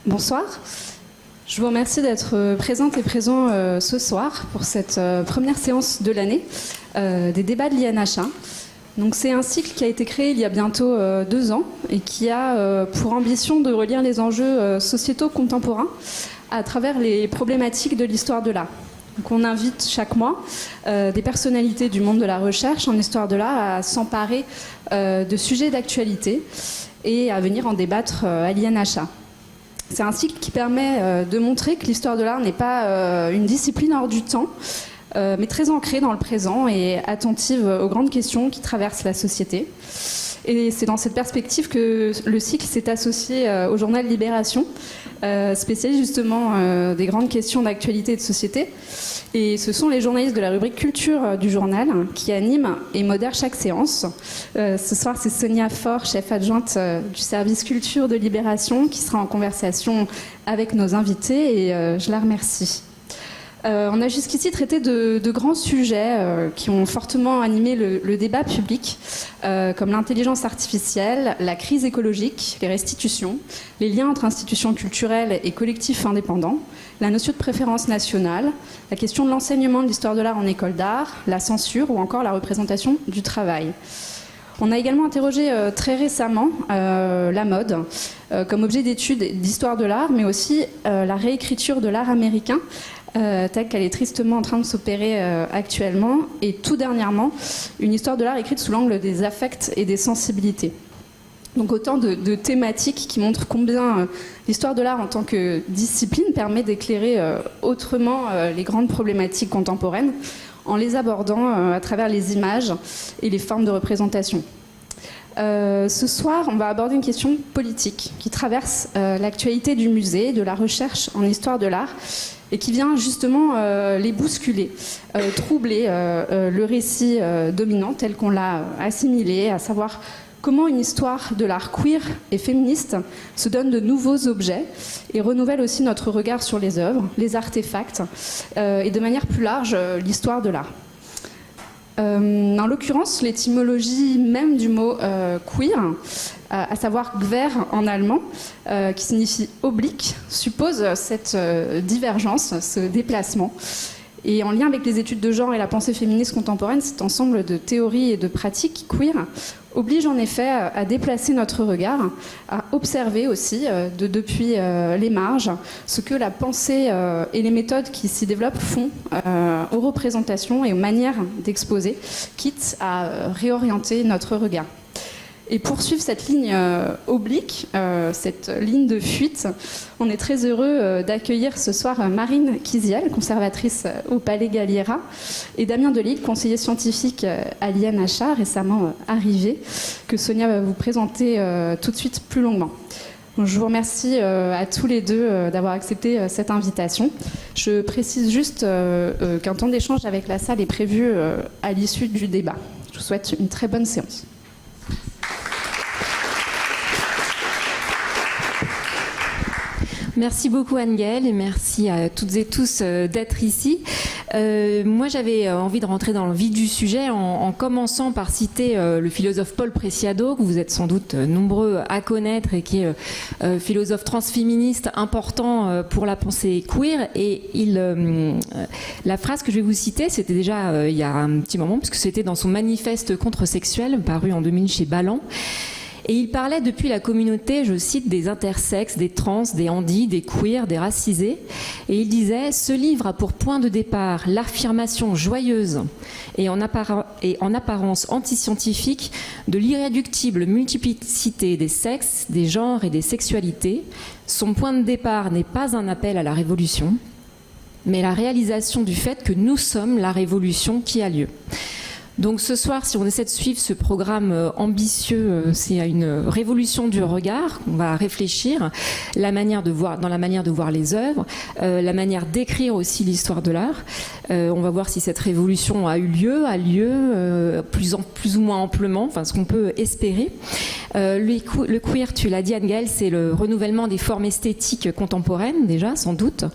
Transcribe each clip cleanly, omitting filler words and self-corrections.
Bonsoir. Je vous remercie d'être présente et présent ce soir pour cette première séance de l'année des débats de l'INHA. Donc, c'est un cycle qui a été créé il y a bientôt 2 ans et qui a pour ambition de relire les enjeux sociétaux contemporains à travers les problématiques de l'histoire de l'art. Donc, on invite chaque mois des personnalités du monde de la recherche en histoire de l'art à s'emparer de sujets d'actualité et à venir en débattre à l'INHA. C'est un cycle qui permet de montrer que l'histoire de l'art n'est pas une discipline hors du temps, mais très ancrée dans le présent et attentive aux grandes questions qui traversent la société. Et c'est dans cette perspective que le cycle s'est associé au journal Libération, spécialiste justement des grandes questions d'actualité et de société. Et ce sont les journalistes de la rubrique culture du journal qui animent et modèrent chaque séance. Ce soir, c'est Sonia Faure, chef adjointe du service culture de Libération, qui sera en conversation avec nos invités et je la remercie. On a jusqu'ici traité de grands sujets qui ont fortement animé le débat public, comme l'intelligence artificielle, la crise écologique, les restitutions, les liens entre institutions culturelles et collectifs indépendants, la notion de préférence nationale, la question de l'enseignement de l'histoire de l'art en école d'art, la censure ou encore la représentation du travail. On a également interrogé très récemment la mode comme objet d'étude d'histoire de l'art, mais aussi la réécriture de l'art américain, telle qu'elle est tristement en train de s'opérer actuellement, et tout dernièrement, une histoire de l'art écrite sous l'angle des affects et des sensibilités. Donc autant de thématiques qui montrent combien l'histoire de l'art en tant que discipline permet d'éclairer autrement les grandes problématiques contemporaines en les abordant à travers les images et les formes de représentation. Ce soir, on va aborder une question politique qui traverse l'actualité du musée, de la recherche en histoire de l'art, et qui vient justement les bousculer, troubler le récit dominant tel qu'on l'a assimilé, à savoir comment une histoire de l'art queer et féministe se donne de nouveaux objets et renouvelle aussi notre regard sur les œuvres, les artefacts et de manière plus large l'histoire de l'art. En l'occurrence, l'étymologie même du mot queer, à savoir queer en allemand, qui signifie oblique, suppose cette divergence, ce déplacement. Et en lien avec les études de genre et la pensée féministe contemporaine, cet ensemble de théories et de pratiques queer oblige en effet à déplacer notre regard, à observer aussi depuis les marges ce que la pensée et les méthodes qui s'y développent font aux représentations et aux manières d'exposer, quitte à réorienter notre regard. Et pour suivre cette ligne oblique, cette ligne de fuite, on est très heureux d'accueillir ce soir Marine Kiziel, conservatrice au Palais Galliera, et Damien Delille, conseiller scientifique à l'INHA, récemment arrivé, que Sonia va vous présenter tout de suite plus longuement. Je vous remercie à tous les deux d'avoir accepté cette invitation. Je précise juste qu'un temps d'échange avec la salle est prévu à l'issue du débat. Je vous souhaite une très bonne séance. Merci beaucoup Anne-Gaëlle et merci à toutes et tous d'être ici. Moi j'avais envie de rentrer dans le vif du sujet en commençant par citer le philosophe Paul Preciado, que vous êtes sans doute nombreux à connaître et qui est philosophe transféministe important pour la pensée queer. Et la phrase que je vais vous citer, c'était déjà il y a un petit moment, puisque c'était dans son manifeste contre-sexuel paru en 2000 chez Ballant. Et il parlait depuis la communauté, je cite, des intersexes, des trans, des handis, des queers, des racisés. Et il disait « Ce livre a pour point de départ l'affirmation joyeuse et en apparence antiscientifique de l'irréductible multiplicité des sexes, des genres et des sexualités. Son point de départ n'est pas un appel à la révolution, mais la réalisation du fait que nous sommes la révolution qui a lieu. » Donc ce soir, si on essaie de suivre ce programme ambitieux, c'est à une révolution du regard. On va réfléchir dans la manière de voir les œuvres, la manière d'écrire aussi l'histoire de l'art. On va voir si cette révolution a lieu plus ou moins amplement, enfin ce qu'on peut espérer. Le queer, tu l'as dit Anne-Gaëlle, c'est le renouvellement des formes esthétiques contemporaines déjà, sans doute,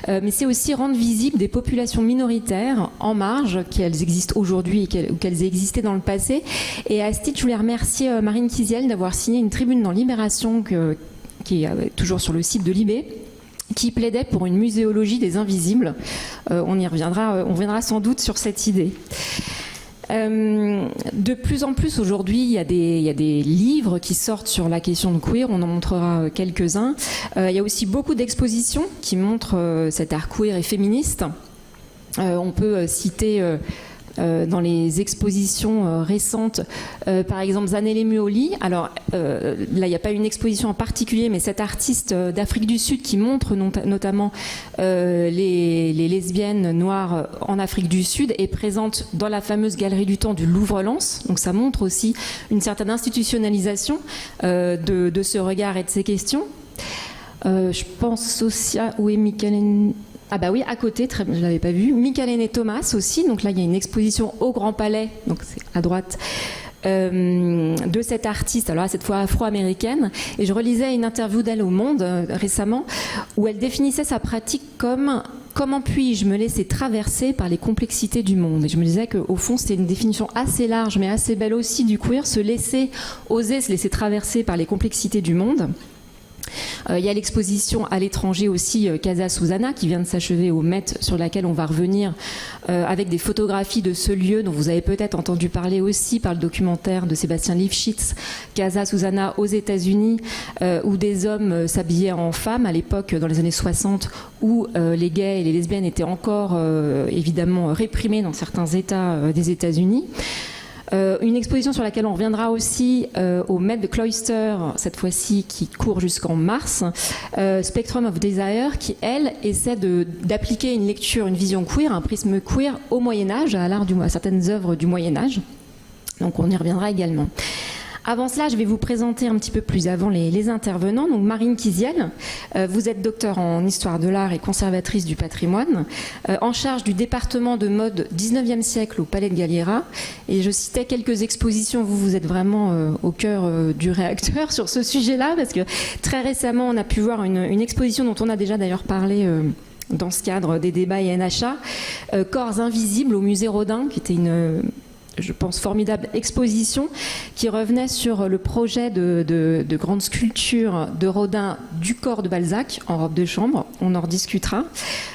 mais c'est aussi rendre visible des populations minoritaires en marge, qu'elles existent aujourd'hui ou qu'elles aient existé dans le passé. Et à ce titre, je voulais remercier Marine Kiziel d'avoir signé une tribune dans Libération qui est toujours sur le site de l'IB, qui plaidait pour une muséologie des invisibles. On reviendra sans doute sur cette idée. De plus en plus aujourd'hui, il y a des livres qui sortent sur la question de queer, on en montrera quelques-uns. Il y a aussi beaucoup d'expositions qui montrent cet art queer et féministe. On peut citer dans les expositions récentes, par exemple Zanele Muoli. Alors là, il n'y a pas une exposition en particulier, mais cet artiste d'Afrique du Sud qui montre notamment les lesbiennes noires en Afrique du Sud est présente dans la fameuse Galerie du Temps du Louvre-Lens. Donc ça montre aussi une certaine institutionnalisation de ce regard et de ces questions. Je pense aussi à... Où est Michael... Ah bah oui, à côté, je ne l'avais pas vu. Michalene Thomas aussi. Donc là, il y a une exposition au Grand Palais, donc c'est à droite, de cette artiste, alors là, cette fois afro-américaine. Et je relisais une interview d'elle au Monde récemment, où elle définissait sa pratique comme « Comment puis-je me laisser traverser par les complexités du monde ?» Et je me disais qu'au fond, c'était une définition assez large, mais assez belle aussi du queer, oser se laisser traverser par les complexités du monde. Il y a l'exposition à l'étranger aussi Casa Susana qui vient de s'achever au Met, sur laquelle on va revenir avec des photographies de ce lieu dont vous avez peut-être entendu parler aussi par le documentaire de Sébastien Lifshitz, Casa Susana aux États-Unis, où des hommes s'habillaient en femmes à l'époque, dans les années 60, où les gays et les lesbiennes étaient encore évidemment réprimés dans certains États des États-Unis. Une exposition sur laquelle on reviendra aussi au Met de Cloister, cette fois-ci qui court jusqu'en mars, Spectrum of Desire, qui elle essaie d'appliquer une lecture, une vision queer, un prisme queer au Moyen-Âge, à certaines œuvres du Moyen-Âge. Donc on y reviendra également. Avant cela, je vais vous présenter un petit peu plus avant les intervenants. Donc Marine Kiziel, vous êtes docteur en histoire de l'art et conservatrice du patrimoine, en charge du département de mode 19e siècle au Palais de Galliera. Et je citais quelques expositions, vous êtes vraiment au cœur du réacteur sur ce sujet-là, parce que très récemment, on a pu voir une exposition dont on a déjà d'ailleurs parlé dans ce cadre des débats INHA, Corps invisibles au musée Rodin, qui était je pense, formidable exposition qui revenait sur le projet de grande sculpture de Rodin du corps de Balzac en robe de chambre. On en rediscutera.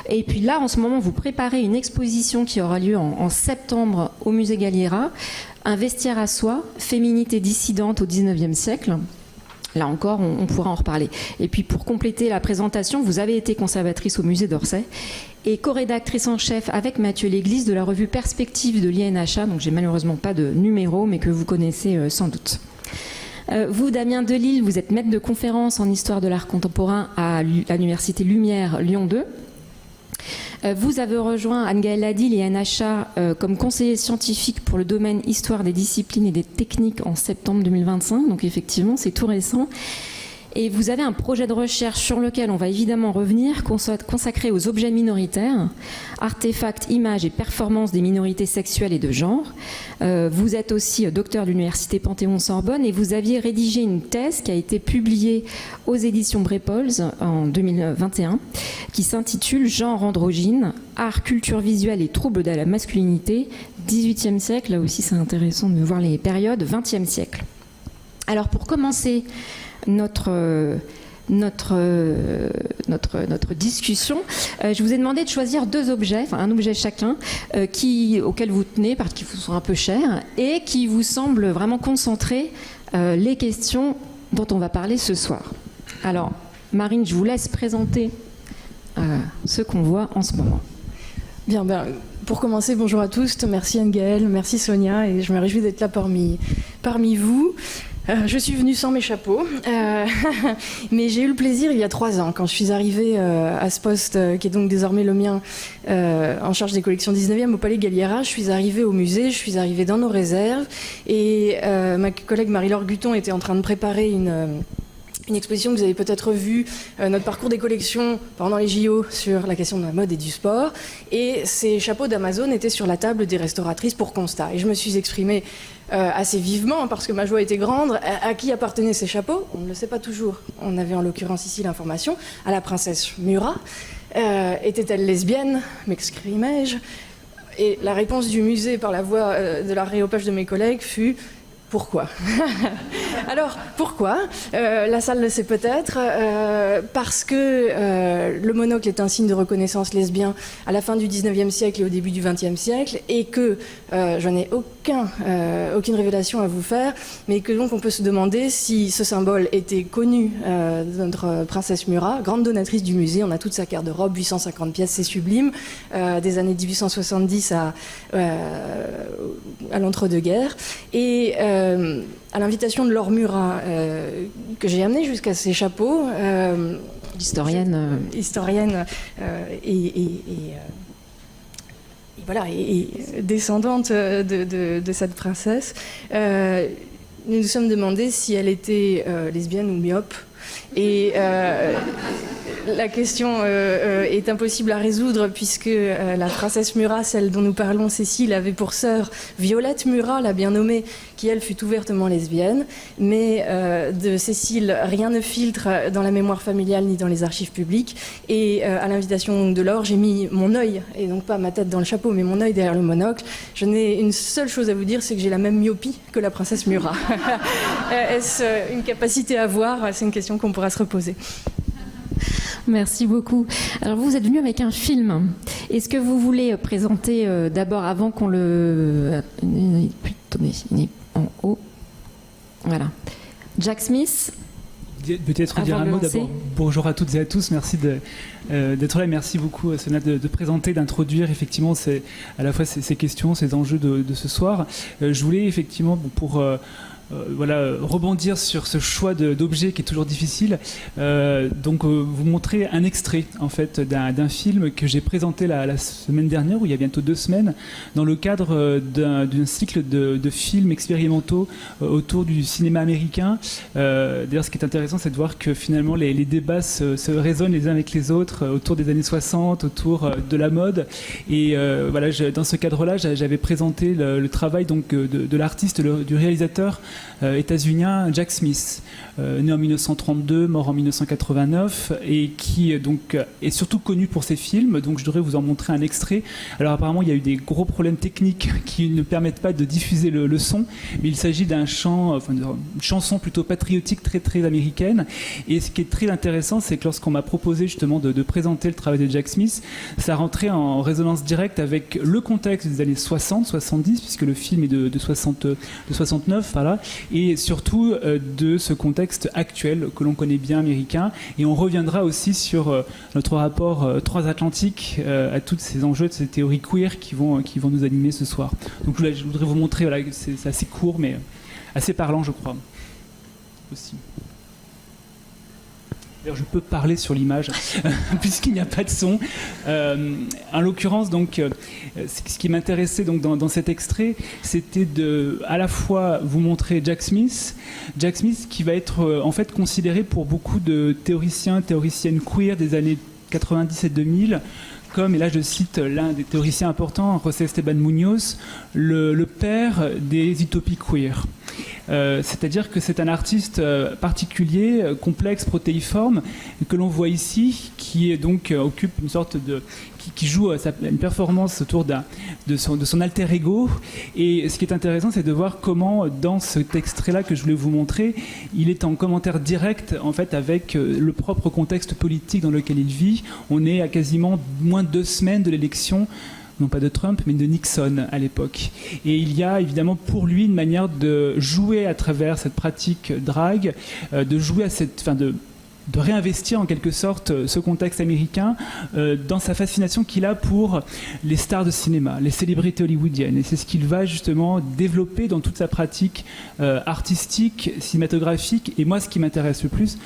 Et puis là, en ce moment, vous préparez une exposition qui aura lieu en septembre au musée Galliera, Un vestiaire à soie, féminité dissidente au XIXe siècle. Là encore, on pourra en reparler. Et puis pour compléter la présentation, vous avez été conservatrice au musée d'Orsay et co-rédactrice en chef avec Mathieu Léglise de la revue Perspective de l'INHA, donc j'ai malheureusement pas de numéro, mais que vous connaissez sans doute. Vous, Damien Delille, vous êtes maître de conférence en histoire de l'art contemporain à l'université Lumière Lyon 2. Vous avez rejoint Anne-Gaëlle Ladille et INHA comme conseiller scientifique pour le domaine histoire des disciplines et des techniques en septembre 2025, donc effectivement c'est tout récent. Et vous avez un projet de recherche sur lequel on va évidemment revenir, consacré aux objets minoritaires, artefacts, images et performances des minorités sexuelles et de genre. Vous êtes aussi docteur de l'université Panthéon-Sorbonne et vous aviez rédigé une thèse qui a été publiée aux éditions Brepols en 2021, qui s'intitule « Genre androgyne, art, culture visuelle et troubles de la masculinité, 18e siècle ». Là aussi, c'est intéressant de voir les périodes, 20e siècle. Alors, pour commencer notre discussion, je vous ai demandé de choisir deux objets, enfin un objet chacun, auquel vous tenez parce qu'ils vous sont un peu chers et qui vous semblent vraiment concentrer les questions dont on va parler ce soir. Alors, Marine, je vous laisse présenter ce qu'on voit en ce moment. Bien, pour commencer, bonjour à tous. Merci Anne-Gaëlle, merci Sonia, et je me réjouis d'être là parmi vous. Je suis venue sans mes chapeaux, mais j'ai eu le plaisir il y a 3 ans, quand je suis arrivée à ce poste qui est donc désormais le mien, en charge des collections 19e au Palais Galliera. Je suis arrivée au musée, je suis arrivée dans nos réserves, et ma collègue Marie-Laure Guton était en train de préparer une exposition que vous avez peut-être vue, notre parcours des collections pendant les JO sur la question de la mode et du sport. Et ces chapeaux d'Amazon étaient sur la table des restauratrices pour constat. Et je me suis exprimée assez vivement, parce que ma joie était grande. À qui appartenaient ces chapeaux? On ne le sait pas toujours. On avait en l'occurrence ici l'information. À la princesse Murat. Était-elle lesbienne, m'excrimai-je? Et la réponse du musée par la voix de la réopage de mes collègues fut: Pourquoi? Alors, pourquoi? La salle le sait peut-être, parce que le monocle est un signe de reconnaissance lesbien à la fin du 19e siècle et au début du 20e siècle, et que je n'ai aucune révélation à vous faire, mais que donc on peut se demander si ce symbole était connu de notre princesse Murat, grande donatrice du musée. On a toute sa garde-robe, 850 pièces, c'est sublime, des années 1870 à l'entre-deux-guerres. Et à l'invitation de Laure Murat, que j'ai amené jusqu'à ses chapeaux, historienne et descendante de cette princesse, nous nous sommes demandé si elle était lesbienne ou myope. Et la question est impossible à résoudre puisque la princesse Murat, celle dont nous parlons, Cécile, avait pour sœur Violette Murat, la bien nommée, qui elle fut ouvertement lesbienne. Mais de Cécile, rien ne filtre dans la mémoire familiale ni dans les archives publiques. Et à l'invitation de Laure, j'ai mis mon œil, et donc pas ma tête dans le chapeau, mais mon œil derrière le monocle. Je n'ai une seule chose à vous dire, c'est que j'ai la même myopie que la princesse Murat. Est-ce une capacité à voir? C'est une question qu'on pourra se reposer. Merci beaucoup. Alors vous êtes venu avec un film. Est-ce que vous voulez présenter d'abord, avant qu'on le... Attendez, il est en haut. Voilà. Jack Smith. Peut-être dire un mot d'abord. Bonjour à toutes et à tous. Merci d'être là. Merci beaucoup, Sonia, de présenter, d'introduire effectivement à la fois ces questions, ces enjeux de ce soir. Je voulais effectivement, pour... rebondir sur ce choix d'objet qui est toujours difficile. Vous montrer un extrait en fait d'un film que j'ai présenté la semaine dernière, ou il y a bientôt 2 semaines, dans le cadre d'un cycle de films expérimentaux autour du cinéma américain. D'ailleurs, ce qui est intéressant, c'est de voir que finalement les débats se résonnent les uns avec les autres autour des années 60, autour de la mode. Et dans ce cadre-là, j'avais présenté le travail donc de l'artiste, du réalisateur états-unien Jack Smith, né en 1932, mort en 1989, et qui donc est surtout connu pour ses films. Donc je devrais vous en montrer un extrait. Alors apparemment il y a eu des gros problèmes techniques qui ne permettent pas de diffuser le son, mais il s'agit d'une chanson plutôt patriotique très très américaine. Et ce qui est très intéressant, c'est que lorsqu'on m'a proposé justement de présenter le travail de Jack Smith, ça rentrait en résonance directe avec le contexte des années 60-70, puisque le film est de 69, voilà. Et surtout de ce contexte actuel que l'on connaît bien américain. Et on reviendra aussi sur notre rapport transatlantique à tous ces enjeux de ces théories queer qui vont nous animer ce soir. Donc je voudrais vous montrer, voilà, c'est assez court mais assez parlant, je crois, aussi. Je peux parler sur l'image puisqu'il n'y a pas de son. En l'occurrence, donc, ce qui m'intéressait donc dans cet extrait, c'était à la fois vous montrer Jack Smith qui va être en fait considéré pour beaucoup de théoriciennes queer des années 90 et 2000 comme, et là je cite l'un des théoriciens importants, José Esteban Muñoz, le père des utopies queer. C'est-à-dire que c'est un artiste particulier, complexe, protéiforme, que l'on voit ici, qui est donc occupe une sorte de... qui joue une performance autour de son alter ego. Et ce qui est intéressant, c'est de voir comment, dans cet extrait-là que je voulais vous montrer, il est en commentaire direct en fait, avec le propre contexte politique dans lequel il vit. On est à quasiment moins de 2 semaines de l'élection, non pas de Trump, mais de Nixon à l'époque. Et il y a évidemment pour lui une manière de jouer à travers cette pratique drag, de jouer à de réinvestir en quelque sorte ce contexte américain dans sa fascination qu'il a pour les stars de cinéma, les célébrités hollywoodiennes. Et c'est ce qu'il va justement développer dans toute sa pratique artistique, cinématographique, et moi ce qui m'intéresse le plus,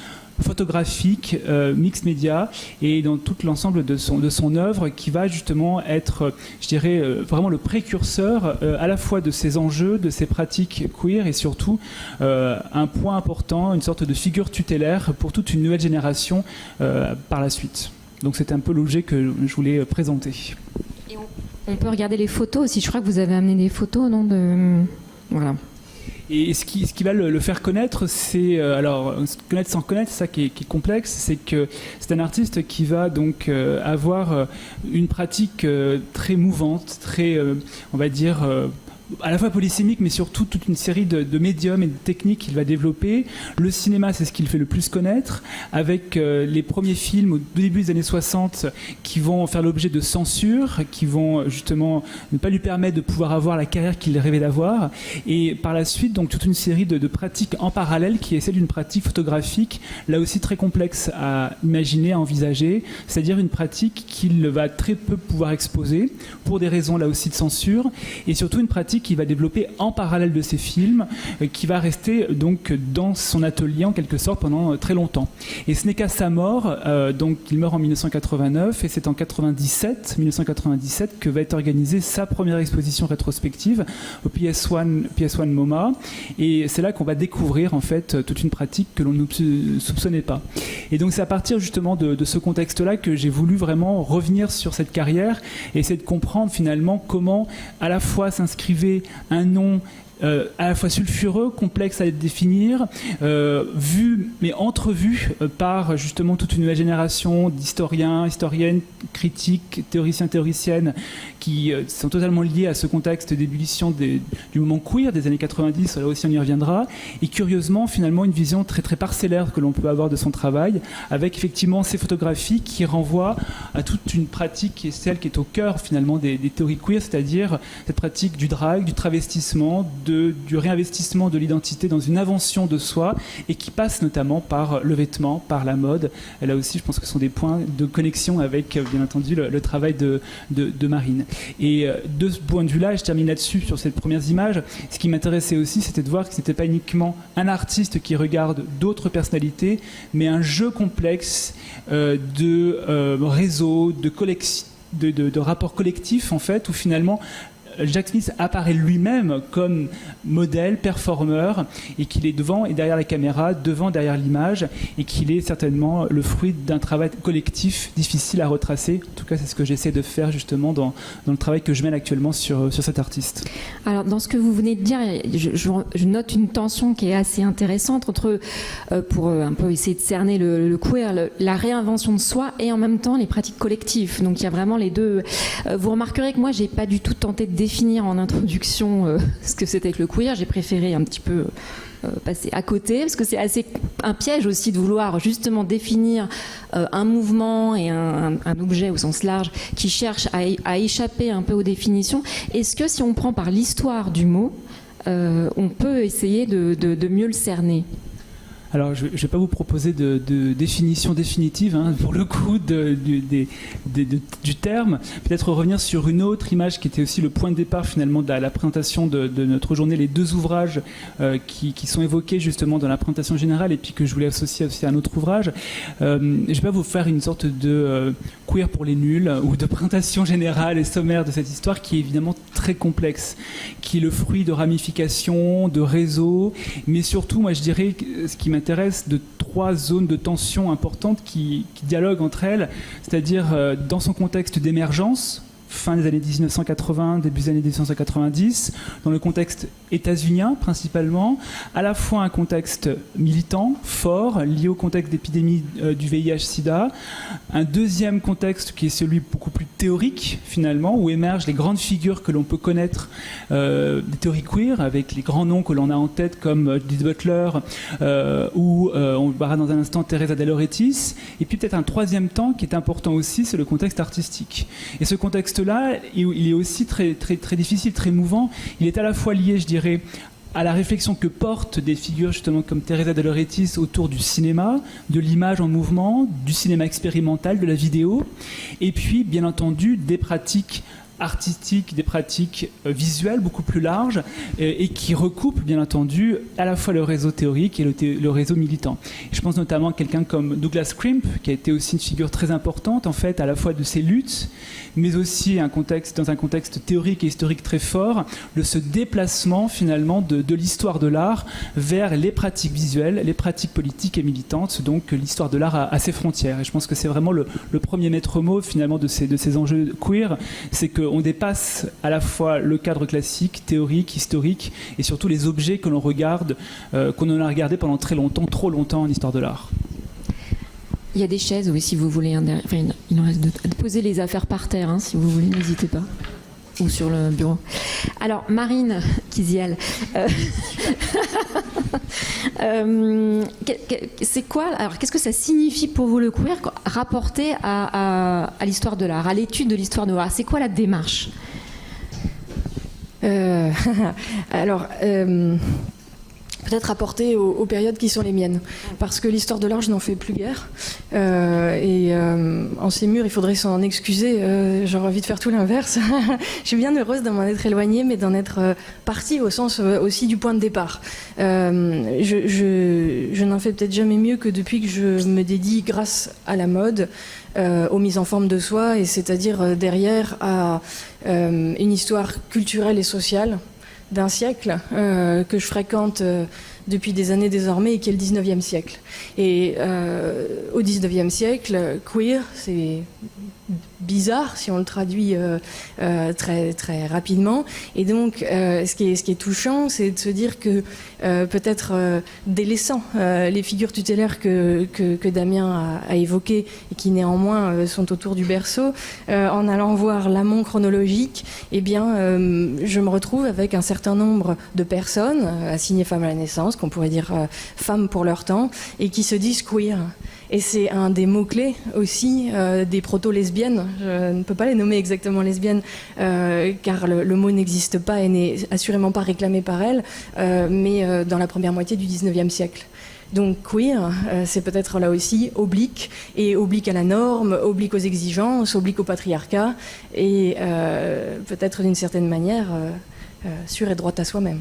photographique, mixed média, et dans tout l'ensemble de son œuvre qui va justement être, je dirais, vraiment le précurseur à la fois de ces enjeux, de ces pratiques queer, et surtout un point important, une sorte de figure tutélaire pour toute une nouvelle génération par la suite. Donc c'est un peu l'objet que je voulais présenter. Et on peut regarder les photos aussi, je crois que vous avez amené des photos, non Voilà. Et ce qui va le faire connaître, c'est connaître sans connaître, c'est ça qui est complexe, c'est que c'est un artiste qui va donc avoir une pratique très mouvante, très, on va dire, à la fois polysémique, mais surtout toute une série de médiums et de techniques qu'il va développer. Le cinéma, c'est ce qu'il fait le plus connaître, avec les premiers films au début des années 60 qui vont faire l'objet de censure, qui vont justement ne pas lui permettre de pouvoir avoir la carrière qu'il rêvait d'avoir. Et par la suite, donc toute une série de pratiques en parallèle qui est celle d'une pratique photographique, là aussi très complexe à imaginer, à envisager, c'est-à-dire une pratique qu'il va très peu pouvoir exposer pour des raisons là aussi de censure, et surtout une pratique qu'il va développer en parallèle de ses films, qui va rester donc dans son atelier en quelque sorte pendant très longtemps. Et ce n'est qu'à sa mort, donc il meurt en 1989, et c'est en 1997 que va être organisée sa première exposition rétrospective au PS1 MoMA, et c'est là qu'on va découvrir en fait toute une pratique que l'on ne soupçonnait pas. Et donc c'est à partir justement de ce contexte-là que j'ai voulu vraiment revenir sur cette carrière et essayer de comprendre finalement comment à la fois s'inscrivait un nom à la fois sulfureux, complexe à définir, vu, mais entrevu par justement toute une nouvelle génération d'historiens, historiennes, critiques, théoriciens, théoriciennes qui sont totalement liés à ce contexte d'ébullition du moment queer des années 90, là aussi on y reviendra, et curieusement finalement une vision très très parcellaire que l'on peut avoir de son travail, avec effectivement ces photographies qui renvoient à toute une pratique qui est celle qui est au cœur finalement des théories queer, c'est-à-dire cette pratique du drag, du travestissement, du réinvestissement de l'identité dans une invention de soi, et qui passe notamment par le vêtement, par la mode. Et là aussi, je pense que ce sont des points de connexion avec, bien entendu, le travail de Marine. Et de ce point de vue-là, je termine là-dessus, sur ces premières images, ce qui m'intéressait aussi, c'était de voir que ce n'était pas uniquement un artiste qui regarde d'autres personnalités, mais un jeu complexe de réseaux, de rapports collectifs, en fait, où finalement Jack Smith apparaît lui-même comme modèle, performeur, et qu'il est devant et derrière la caméra, derrière l'image, et qu'il est certainement le fruit d'un travail collectif difficile à retracer. En tout cas, c'est ce que j'essaie de faire justement dans le travail que je mène actuellement sur cet artiste. Alors, dans ce que vous venez de dire, je note une tension qui est assez intéressante entre, pour un peu essayer de cerner le queer, la réinvention de soi et en même temps les pratiques collectives. Donc, il y a vraiment les deux. Vous remarquerez que moi, j'ai pas du tout tenté de définir en introduction ce que c'était que le queer. J'ai préféré un petit peu passer à côté, parce que c'est assez un piège aussi de vouloir justement définir un mouvement et un objet au sens large qui cherche à échapper un peu aux définitions. Est-ce que si on prend par l'histoire du mot, on peut essayer de mieux le cerner ? Alors, je ne vais pas vous proposer de définition définitive, hein, pour le coup, du terme. Peut-être revenir sur une autre image qui était aussi le point de départ, finalement, de la présentation de notre journée, les deux ouvrages qui sont évoqués, justement, dans la présentation générale, et puis que je voulais associer aussi à un autre ouvrage. Je ne vais pas vous faire une sorte de queer pour les nuls, ou de présentation générale et sommaire de cette histoire, qui est évidemment très complexe, qui est le fruit de ramifications, de réseaux, mais surtout, moi, je dirais, ce qui m'intéresse, de trois zones de tension importantes qui dialoguent entre elles, c'est-à-dire dans son contexte d'émergence, fin des années 1980, début des années 1990, dans le contexte états-unien principalement, à la fois un contexte militant, fort, lié au contexte d'épidémie du VIH-Sida, un deuxième contexte qui est celui beaucoup plus théorique finalement, où émergent les grandes figures que l'on peut connaître des théories queer, avec les grands noms que l'on a en tête comme Judith Butler ou on verra dans un instant Teresa de Lauretis, et puis peut-être un troisième temps qui est important aussi, c'est le contexte artistique. Et ce contexte-là, il est aussi très, très, très difficile, très mouvant. Il est à la fois lié, je dirais, à la réflexion que portent des figures justement comme Teresa de Lauretis autour du cinéma, de l'image en mouvement, du cinéma expérimental, de la vidéo, et puis bien entendu des pratiques artistiques, des pratiques visuelles beaucoup plus larges et qui recoupent bien entendu à la fois le réseau théorique et le réseau militant. Je pense notamment à quelqu'un comme Douglas Crimp, qui a été aussi une figure très importante en fait, à la fois de ses luttes, mais aussi dans un contexte théorique et historique très fort, de ce déplacement finalement de l'histoire de l'art vers les pratiques visuelles, les pratiques politiques et militantes, donc l'histoire de l'art à ses frontières. Et je pense que c'est vraiment le premier maître mot finalement de ces enjeux queer, c'est qu'on dépasse à la fois le cadre classique, théorique, historique, et surtout les objets que l'on regarde, qu'on en a regardé pendant très longtemps, trop longtemps en histoire de l'art. Il y a des chaises, oui, si vous voulez. Enfin, il en reste de poser les affaires par terre, hein, si vous voulez, n'hésitez pas. ou sur le bureau. Alors, Marine Kizial, c'est quoi, alors qu'est-ce que ça signifie pour vous le queer rapporté à l'histoire de l'art, à l'étude de l'histoire de l'art? C'est quoi la démarche? Alors, peut-être rapporter aux périodes qui sont les miennes, parce que l'histoire de l'art, je n'en fais plus guère. En ces murs, il faudrait s'en excuser. J'aurais envie de faire tout l'inverse. Je suis bien heureuse d'en être éloignée, mais d'en être partie au sens aussi du point de départ. Je n'en fais peut-être jamais mieux que depuis que je me dédie, grâce à la mode, aux mises en forme de soi, et c'est-à-dire derrière à une histoire culturelle et sociale d'un siècle que je fréquente depuis des années désormais, et qui est le 19e siècle. Et au 19e siècle, queer, c'est bizarre si on le traduit très, très rapidement. Et donc, ce qui est touchant, c'est de se dire que peut-être délaissant les figures tutélaires que Damien a évoquées et qui néanmoins sont autour du berceau, en allant voir l'amont chronologique, eh bien, je me retrouve avec un certain nombre de personnes assignées femmes à la naissance, qu'on pourrait dire femmes pour leur temps, et qui se disent queer. Et c'est un des mots-clés aussi des proto-lesbiennes. Je ne peux pas les nommer exactement lesbiennes, car le mot n'existe pas et n'est assurément pas réclamé par elles, mais dans la première moitié du 19e siècle. Donc queer, c'est peut-être là aussi oblique, et oblique à la norme, oblique aux exigences, oblique au patriarcat, et peut-être d'une certaine manière sûre et droite à soi-même.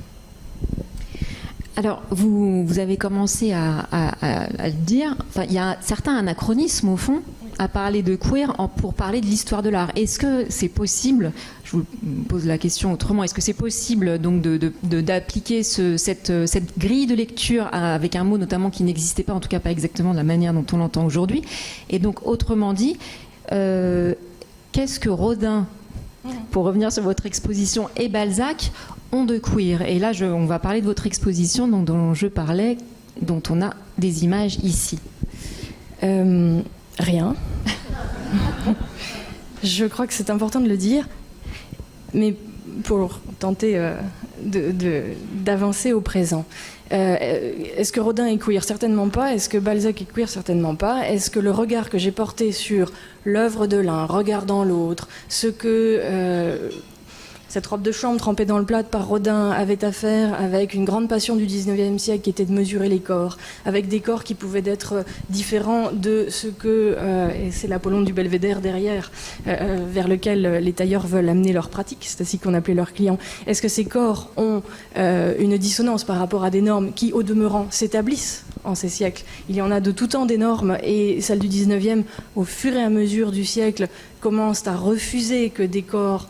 Alors, vous avez commencé à le dire, enfin, il y a un certain anachronisme au fond à parler de queer pour parler de l'histoire de l'art. Est-ce que c'est possible, je vous pose la question autrement, est-ce que c'est possible donc d'appliquer cette grille de lecture avec un mot notamment qui n'existait pas, en tout cas pas exactement de la manière dont on l'entend aujourd'hui? Et donc, autrement dit, qu'est-ce que Rodin, pour revenir sur votre exposition, et Balzac ont de queer? Et là, on va parler de votre exposition dont je parlais, dont on a des images ici. Rien. Je crois que c'est important de le dire, mais pour tenter d'avancer au présent. Est-ce que Rodin est queer? Certainement pas. Est-ce que Balzac est queer? Certainement pas. Est-ce que le regard que j'ai porté sur l'œuvre de l'un, regardant l'autre, ce que cette robe de chambre trempée dans le plâtre par Rodin avait à faire avec une grande passion du 19e siècle qui était de mesurer les corps, avec des corps qui pouvaient être différents de ce que, et c'est l'Apollon du Belvédère derrière, vers lequel les tailleurs veulent amener leur pratique, c'est ainsi qu'on appelait leurs clients. Est-ce que ces corps ont une dissonance par rapport à des normes qui, au demeurant, s'établissent en ces siècles? Il y en a de tout temps des normes, et celles du 19e, au fur et à mesure du siècle, commencent à refuser que des corps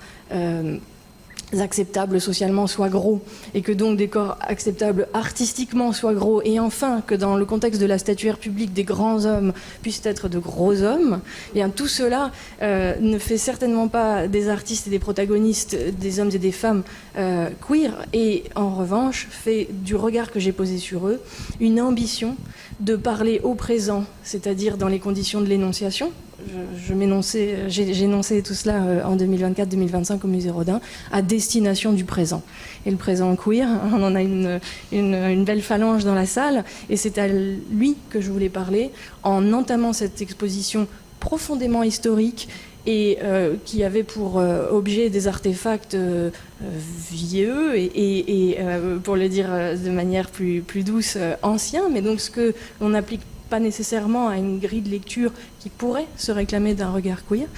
acceptables socialement soient gros, et que donc des corps acceptables artistiquement soient gros, et enfin que dans le contexte de la statuaire publique, des grands hommes puissent être de gros hommes. Eh bien, tout cela ne fait certainement pas des artistes et des protagonistes, des hommes et des femmes queer, et en revanche fait du regard que j'ai posé sur eux une ambition de parler au présent, c'est-à-dire dans les conditions de l'énonciation. J'ai énoncé tout cela en 2024-2025 au musée Rodin, à destination du présent. Et le présent queer, on en a une belle phalange dans la salle, et c'est à lui que je voulais parler en entamant cette exposition profondément historique et qui avait pour objet des artefacts vieux et pour le dire de manière plus douce, anciens, mais donc ce que l'on n'applique pas nécessairement à une grille de lecture qui pourrait se réclamer d'un regard queer.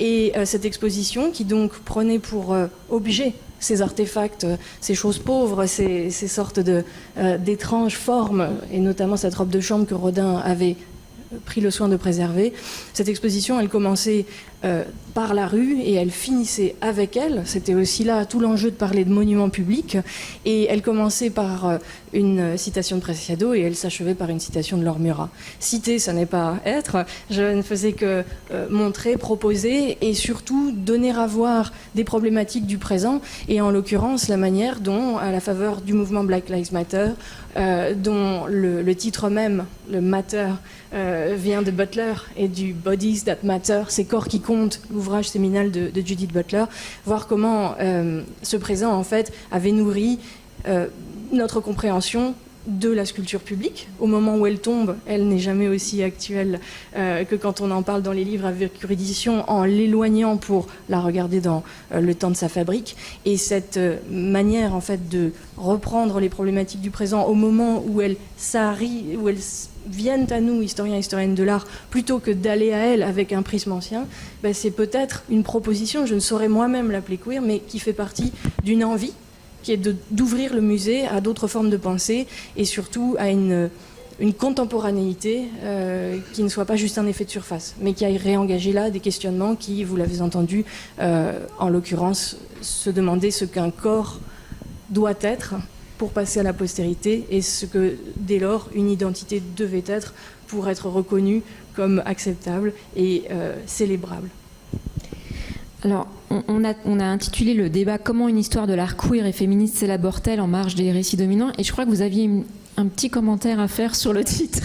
Et cette exposition qui donc prenait pour objet ces artefacts, ces choses pauvres, ces sortes d'étranges formes, et notamment cette robe de chambre que Rodin avait pris le soin de préserver. Cette exposition, elle commençait par la rue et elle finissait avec elle. C'était aussi là tout l'enjeu de parler de monuments publics. Et elle commençait par une citation de Preciado et elle s'achevait par une citation de Laure Murat. Citer, ça n'est pas être. Je ne faisais que montrer, proposer et surtout donner à voir des problématiques du présent, et en l'occurrence la manière dont, à la faveur du mouvement Black Lives Matter, dont le titre même, le Matter, vient de Butler et du Bodies That Matter, ces corps qui comptent, l'ouvrage séminal de Judith Butler, voir comment ce présent en fait avait nourri notre compréhension de la sculpture publique. Au moment où elle tombe, elle n'est jamais aussi actuelle que quand on en parle dans les livres avec érudition, en l'éloignant pour la regarder dans le temps de sa fabrique. Et cette manière en fait de reprendre les problématiques du présent au moment où elles viennent à nous, historiens et historiennes de l'art, plutôt que d'aller à elles avec un prisme ancien, c'est peut-être une proposition, je ne saurais moi-même l'appeler queer, mais qui fait partie d'une envie qui est d'ouvrir le musée à d'autres formes de pensée et surtout à une contemporanéité qui ne soit pas juste un effet de surface, mais qui aille réengager là des questionnements qui, vous l'avez entendu, en l'occurrence, se demander ce qu'un corps doit être pour passer à la postérité et ce que, dès lors, une identité devait être pour être reconnue comme acceptable et célébrable. Alors, on a intitulé le débat « Comment une histoire de l'art queer et féministe s'élabore-t-elle en marge des récits dominants ?» et je crois que vous aviez un petit commentaire à faire sur le titre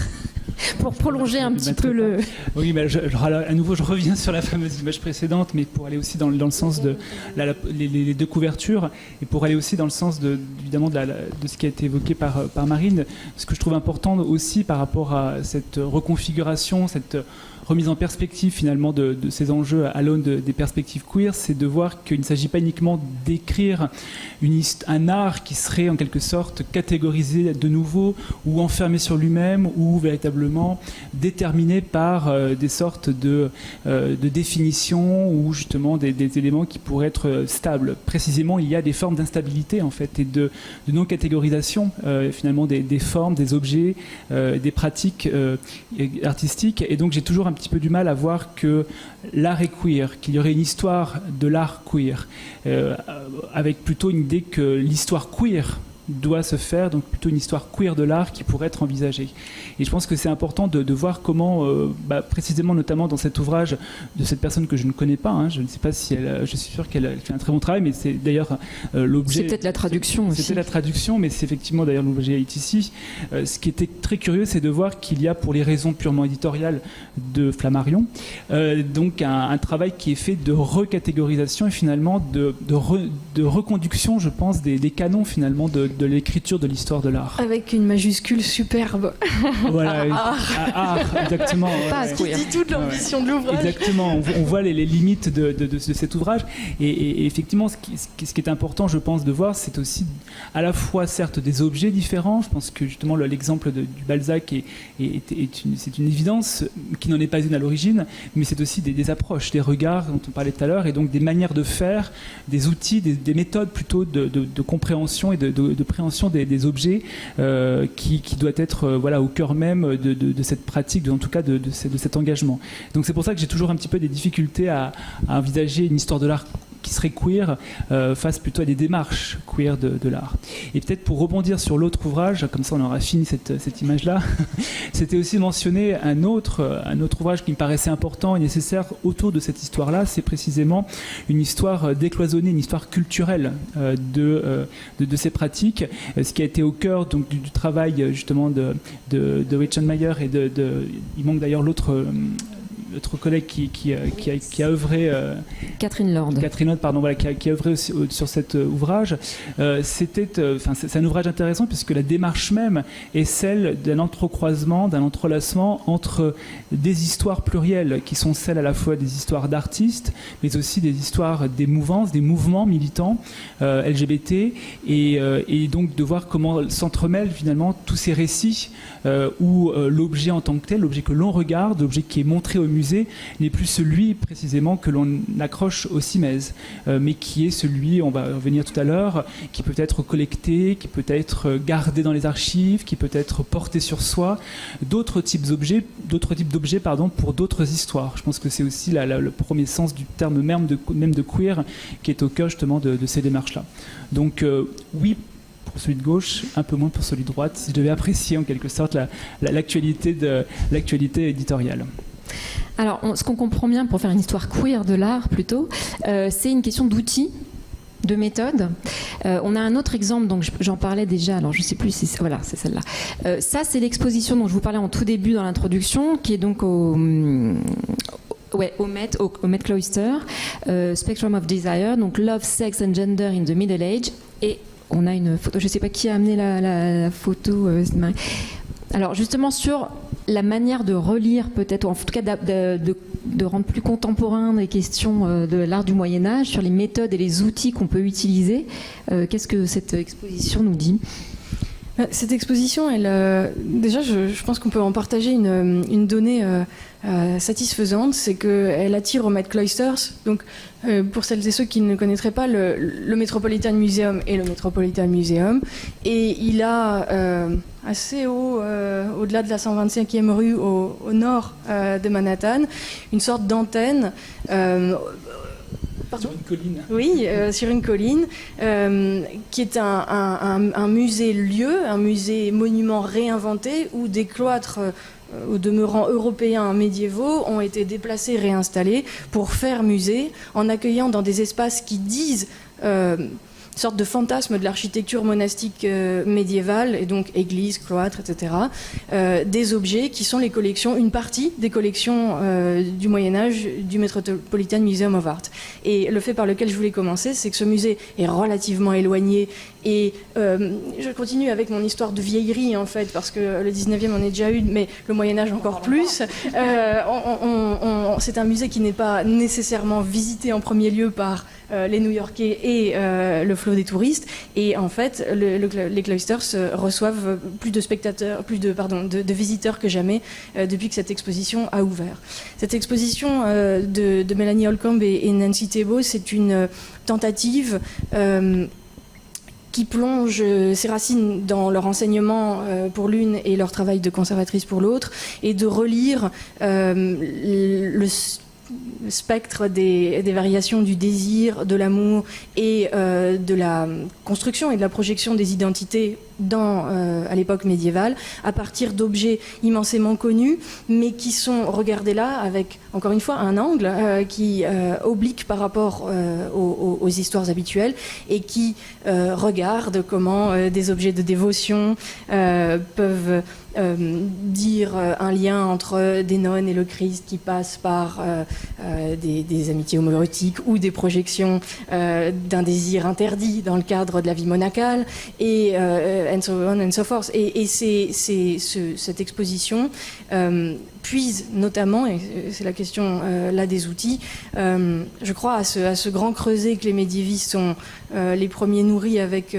pour prolonger un petit peu le... Oui, mais à nouveau, je reviens sur la fameuse image précédente, mais pour aller aussi dans le sens de les deux couvertures et pour aller aussi dans le sens évidemment de ce qui a été évoqué par Marine. Ce que je trouve important aussi par rapport à cette reconfiguration, cette remise en perspective finalement de ces enjeux à l'aune des perspectives queer, c'est de voir qu'il ne s'agit pas uniquement d'écrire un art qui serait en quelque sorte catégorisé de nouveau ou enfermé sur lui-même ou véritablement déterminé par des sortes de définitions ou justement des éléments qui pourraient être stables. Précisément, il y a des formes d'instabilité en fait et de non-catégorisation finalement des formes, des objets, des pratiques artistiques, et donc j'ai toujours un petit peu du mal à voir que l'art est queer, qu'il y aurait une histoire de l'art queer, avec plutôt une idée que l'histoire queer doit se faire, donc plutôt une histoire queer de l'art qui pourrait être envisagée. Et je pense que c'est important de voir comment, précisément notamment dans cet ouvrage de cette personne que je ne connais pas, je ne sais pas si je suis sûr qu'elle fait un très bon travail, mais c'est d'ailleurs l'objet... C'est peut-être la traduction aussi. C'était la traduction, mais c'est effectivement d'ailleurs l'objet est ici. Ce qui était très curieux, c'est de voir qu'il y a, pour les raisons purement éditoriales de Flammarion, donc un travail qui est fait de recatégorisation et finalement de reconduction, je pense, des canons finalement de l'écriture de l'histoire de l'art. Avec une majuscule superbe. Voilà, art, exactement. Pas qui dit toute l'ambition de l'ouvrage. Exactement, on voit les limites de cet ouvrage. Et effectivement, ce qui est important, je pense, de voir, c'est aussi à la fois, certes, des objets différents. Je pense que justement, l'exemple du Balzac c'est une évidence qui n'en est pas une à l'origine, mais c'est aussi des approches, des regards dont on parlait tout à l'heure, et donc des manières de faire, des outils, des méthodes plutôt de compréhension et de préhension des objets qui doit être au cœur même de cette pratique, en tout cas de cet engagement. Donc c'est pour ça que j'ai toujours un petit peu des difficultés à envisager une histoire de l'art qui serait queer face plutôt à des démarches queer de l'art. Et peut-être pour rebondir sur l'autre ouvrage, comme ça on aura fini cette image-là, c'était aussi mentionner un autre ouvrage qui me paraissait important et nécessaire autour de cette histoire-là, c'est précisément une histoire décloisonnée, une histoire culturelle de ces pratiques, ce qui a été au cœur donc, du travail justement de Richard Mayer et il manque d'ailleurs l'autre collègue qui a œuvré... Catherine Lord, pardon, voilà, qui a œuvré aussi sur cet ouvrage. C'est un ouvrage intéressant puisque la démarche même est celle d'un entrecroisement, d'un entrelacement entre des histoires plurielles qui sont celles à la fois des histoires d'artistes, mais aussi des histoires des mouvances, des mouvements militants LGBT, et donc de voir comment s'entremêlent finalement tous ces récits où l'objet en tant que tel, l'objet que l'on regarde, l'objet qui est montré au musée, n'est plus celui précisément que l'on accroche au Simèse, mais qui est celui, on va revenir tout à l'heure, qui peut être collecté, qui peut être gardé dans les archives, qui peut être porté sur soi, d'autres types d'objets pour d'autres histoires. Je pense que c'est aussi le premier sens du terme même de queer qui est au cœur justement de ces démarches-là. Donc oui, pour celui de gauche, un peu moins pour celui de droite, si je devais apprécier en quelque sorte l'actualité éditoriale. Alors, ce qu'on comprend bien pour faire une histoire queer de l'art, plutôt, c'est une question d'outils de méthode. On a un autre exemple, donc j'en parlais déjà, alors je ne sais plus si c'est... Voilà, c'est celle-là. Ça, c'est l'exposition dont je vous parlais en tout début dans l'introduction, qui est donc au Met Cloister, Spectrum of Desire, donc Love, Sex and Gender in the Middle Age. Et on a une photo, je ne sais pas qui a amené la photo. Alors justement sur la manière de relire peut-être, ou en tout cas de rendre plus contemporain les questions de l'art du Moyen-Âge, sur les méthodes et les outils qu'on peut utiliser. Qu'est-ce que cette exposition nous dit ? Cette exposition, déjà, je pense qu'on peut en partager une donnée satisfaisante, c'est qu'elle attire au Met Cloisters. Donc, pour celles et ceux qui ne connaîtraient pas, le Metropolitan Museum est le Metropolitan Museum, et il a assez haut, au-delà de la 125e rue, au nord de Manhattan, une sorte d'antenne. Sur une colline. Oui, sur une colline, qui est un musée-lieu, un musée-monument réinventé, où des cloîtres au demeurant européens médiévaux ont été déplacés, réinstallés pour faire musée, en accueillant dans des espaces qui disent une sorte de fantasme de l'architecture monastique médiévale, et donc église, cloître, etc. Des objets qui sont les collections, une partie des collections du Moyen-Âge du Metropolitan Museum of Art. Et le fait par lequel je voulais commencer, c'est que ce musée est relativement éloigné. Et je continue avec mon histoire de vieillerie, en fait, parce que le 19e en est déjà eu, mais le Moyen-Âge encore plus. C'est un musée qui n'est pas nécessairement visité en premier lieu par les New-Yorkais et le flot des touristes. Et en fait, les Cloisters reçoivent plus de spectateurs, de visiteurs que jamais depuis que cette exposition a ouvert. Cette exposition de Mélanie Holcomb et Nancy Thébault, c'est une tentative qui plonge ses racines dans leur enseignement pour l'une et leur travail de conservatrice pour l'autre, et de relire le spectre des variations du désir, de l'amour et de la construction et de la projection des identités à l'époque médiévale, à partir d'objets immensément connus, mais qui sont regardés là avec, encore une fois, un angle qui oblique par rapport aux histoires habituelles, et qui regarde comment des objets de dévotion peuvent dire un lien entre des nonnes et le Christ, qui passe par des amitiés homoérotiques ou des projections d'un désir interdit dans le cadre de la vie monacale, et and so on and so forth. Et cette exposition puise notamment, et c'est la question là des outils, je crois à ce grand creuset que les médiévistes sont les premiers nourris avec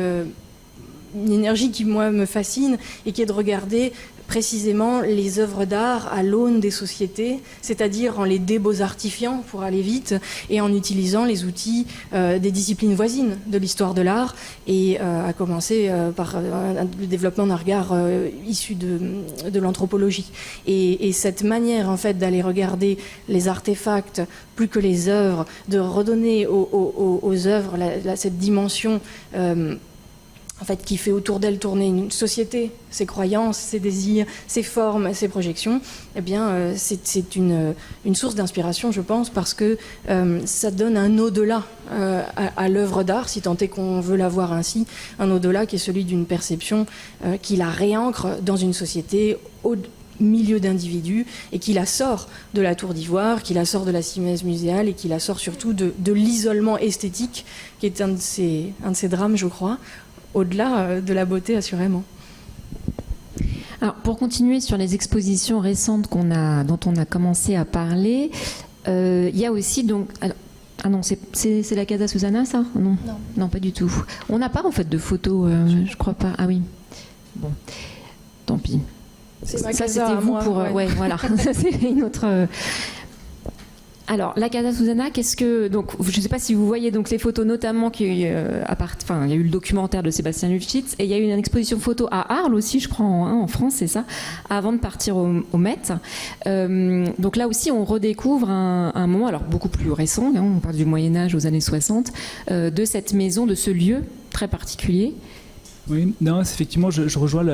une énergie qui, moi, me fascine, et qui est de regarder précisément les œuvres d'art à l'aune des sociétés, c'est-à-dire en les débeaux-artifiant, pour aller vite, et en utilisant les outils des disciplines voisines de l'histoire de l'art, et à commencer par le développement d'un regard issu de l'anthropologie. Et cette manière, en fait, d'aller regarder les artefacts plus que les œuvres, de redonner aux œuvres cette dimension en fait, qui fait autour d'elle tourner une société, ses croyances, ses désirs, ses formes, ses projections, eh bien, c'est une source d'inspiration, je pense, parce que ça donne un au-delà à l'œuvre d'art, si tant est qu'on veut la voir ainsi, un au-delà qui est celui d'une perception qui la réancre dans une société au milieu d'individus, et qui la sort de la tour d'ivoire, qui la sort de la simèse muséale, et qui la sort surtout de l'isolement esthétique, qui est un de ces drames, je crois, au-delà de la beauté, assurément. Alors, pour continuer sur les expositions récentes dont on a commencé à parler, il y a aussi donc... Ah non, c'est la Casa Susana, ça ? Non. Non, pas du tout. On n'a pas en fait de photos, je crois pas. Ah oui. Bon, tant pis. Ça, c'était vous moi, pour... Ouais, voilà. C'est une autre... Alors, la Casa Susana, qu'est-ce que... Donc, je ne sais pas si vous voyez donc, les photos, notamment, il y a eu le documentaire de Sébastien Lufschitz, et il y a eu une exposition photo à Arles aussi, je crois, en France, c'est ça, avant de partir au Met. Donc là aussi, on redécouvre un moment, alors beaucoup plus récent, hein, on parle du Moyen-Âge aux années 60, de cette maison, de ce lieu très particulier. Oui, non, effectivement, je rejoins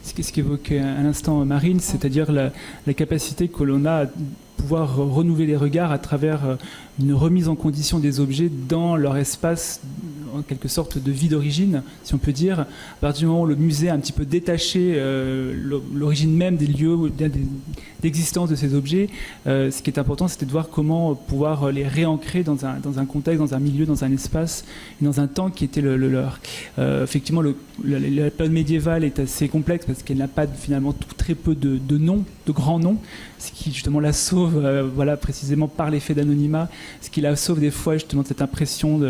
ce qu'évoquait à l'instant Marine, c'est-à-dire la capacité que l'on a à pouvoir renouveler les regards à travers une remise en condition des objets dans leur espace en quelque sorte de vie d'origine, si on peut dire. À partir du moment où le musée a un petit peu détaché l'origine même des lieux, d'existence de ces objets, ce qui est important, c'était de voir comment pouvoir les réancrer dans un contexte, dans un milieu, dans un espace, dans un temps qui était le leur. Effectivement, la période médiévale est assez complexe parce qu'elle n'a pas finalement très peu de noms, de grands noms, ce qui justement la sauve, précisément par l'effet d'anonymat, ce qui la sauve des fois justement de cette impression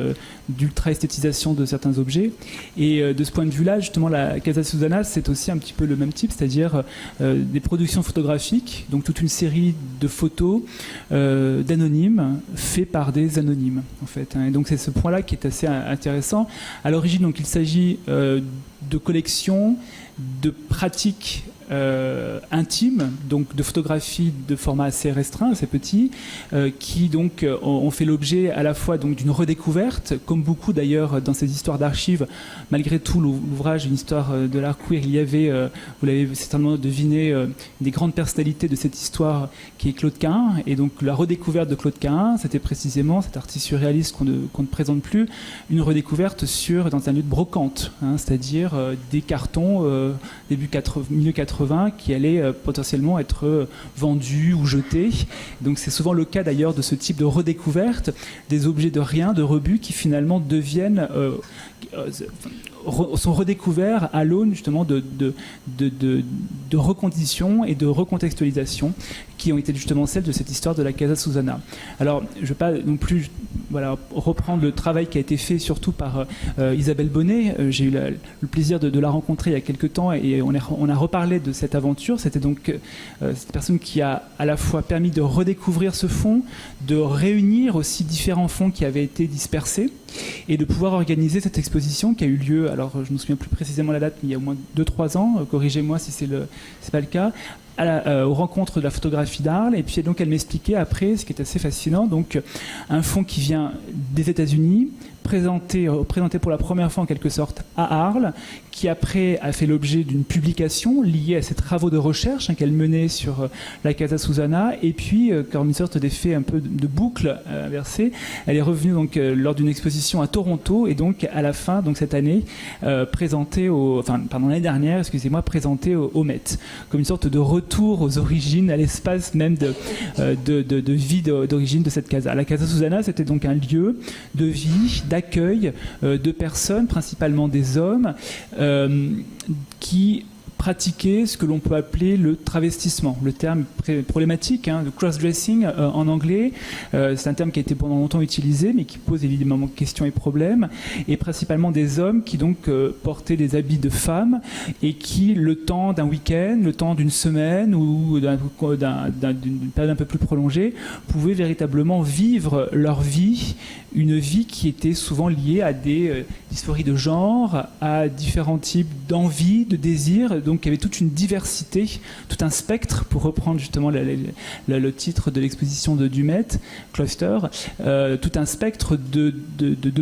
d'ultra-esthétisation de certains objets. Et de ce point de vue-là, justement, la Casa Susana, c'est aussi un petit peu le même type, c'est-à-dire des productions photographiques, donc toute une série de photos d'anonymes faits par des anonymes, en fait. Et donc c'est ce point-là qui est assez intéressant. À l'origine, donc, il s'agit de collections, de pratiques intimes, donc de photographies de format assez restreint, assez petit, qui donc ont fait l'objet à la fois donc d'une redécouverte, comme beaucoup d'ailleurs dans ces histoires d'archives. Malgré tout, l'ouvrage Une histoire de l'art queer, il y avait, vous l'avez certainement deviné, une des grandes personnalités de cette histoire qui est Claude Cahun. Et donc la redécouverte de Claude Cahun, c'était précisément cet artiste surréaliste qu'on ne présente plus, une redécouverte dans un lieu de brocante, c'est-à-dire des cartons milieu 80 qui allaient potentiellement être vendus ou jetés. Donc c'est souvent le cas d'ailleurs de ce type de redécouverte, des objets de rien, de rebut qui finalement deviennent sont redécouverts à l'aune justement de reconditions et de recontextualisation qui ont été justement celles de cette histoire de la Casa Susana. Alors je ne vais pas non plus reprendre le travail qui a été fait surtout par Isabelle Bonnet. J'ai eu le plaisir de la rencontrer il y a quelques temps et on a reparlé de cette aventure. C'était donc cette personne qui a à la fois permis de redécouvrir ce fonds, de réunir aussi différents fonds qui avaient été dispersés et de pouvoir organiser cette exposition qui a eu lieu, alors je ne me souviens plus précisément la date, mais il y a au moins 2-3 ans, corrigez-moi si c'est pas le cas, aux rencontres de la photographie d'Arles. Et puis donc elle m'expliquait après, ce qui est assez fascinant, donc un fonds qui vient des États-Unis, présenté pour la première fois en quelque sorte à Arles, qui après a fait l'objet d'une publication liée à ses travaux de recherche qu'elle menait sur la Casa Susana, et puis comme une sorte d'effet un peu de boucle inversée, elle est revenue donc lors d'une exposition à Toronto, et donc à la fin, donc cette année, l'année dernière, présentée au Met, comme une sorte de retour aux origines, à l'espace même de vie d'origine de cette casa. La Casa Susana, c'était donc un lieu de vie, d'accueil de personnes, principalement des hommes, qui pratiquer ce que l'on peut appeler le travestissement, le terme problématique, le cross-dressing en anglais. C'est un terme qui a été pendant longtemps utilisé, mais qui pose évidemment questions et problèmes, et principalement des hommes qui donc portaient des habits de femmes et qui, le temps d'un week-end, le temps d'une semaine ou d'une période un peu plus prolongée, pouvaient véritablement vivre leur vie, une vie qui était souvent liée à des dysphories de genre, à différents types d'envies, de désirs. Donc il y avait toute une diversité, tout un spectre, pour reprendre justement le titre de l'exposition du Met, Cluster, tout un spectre de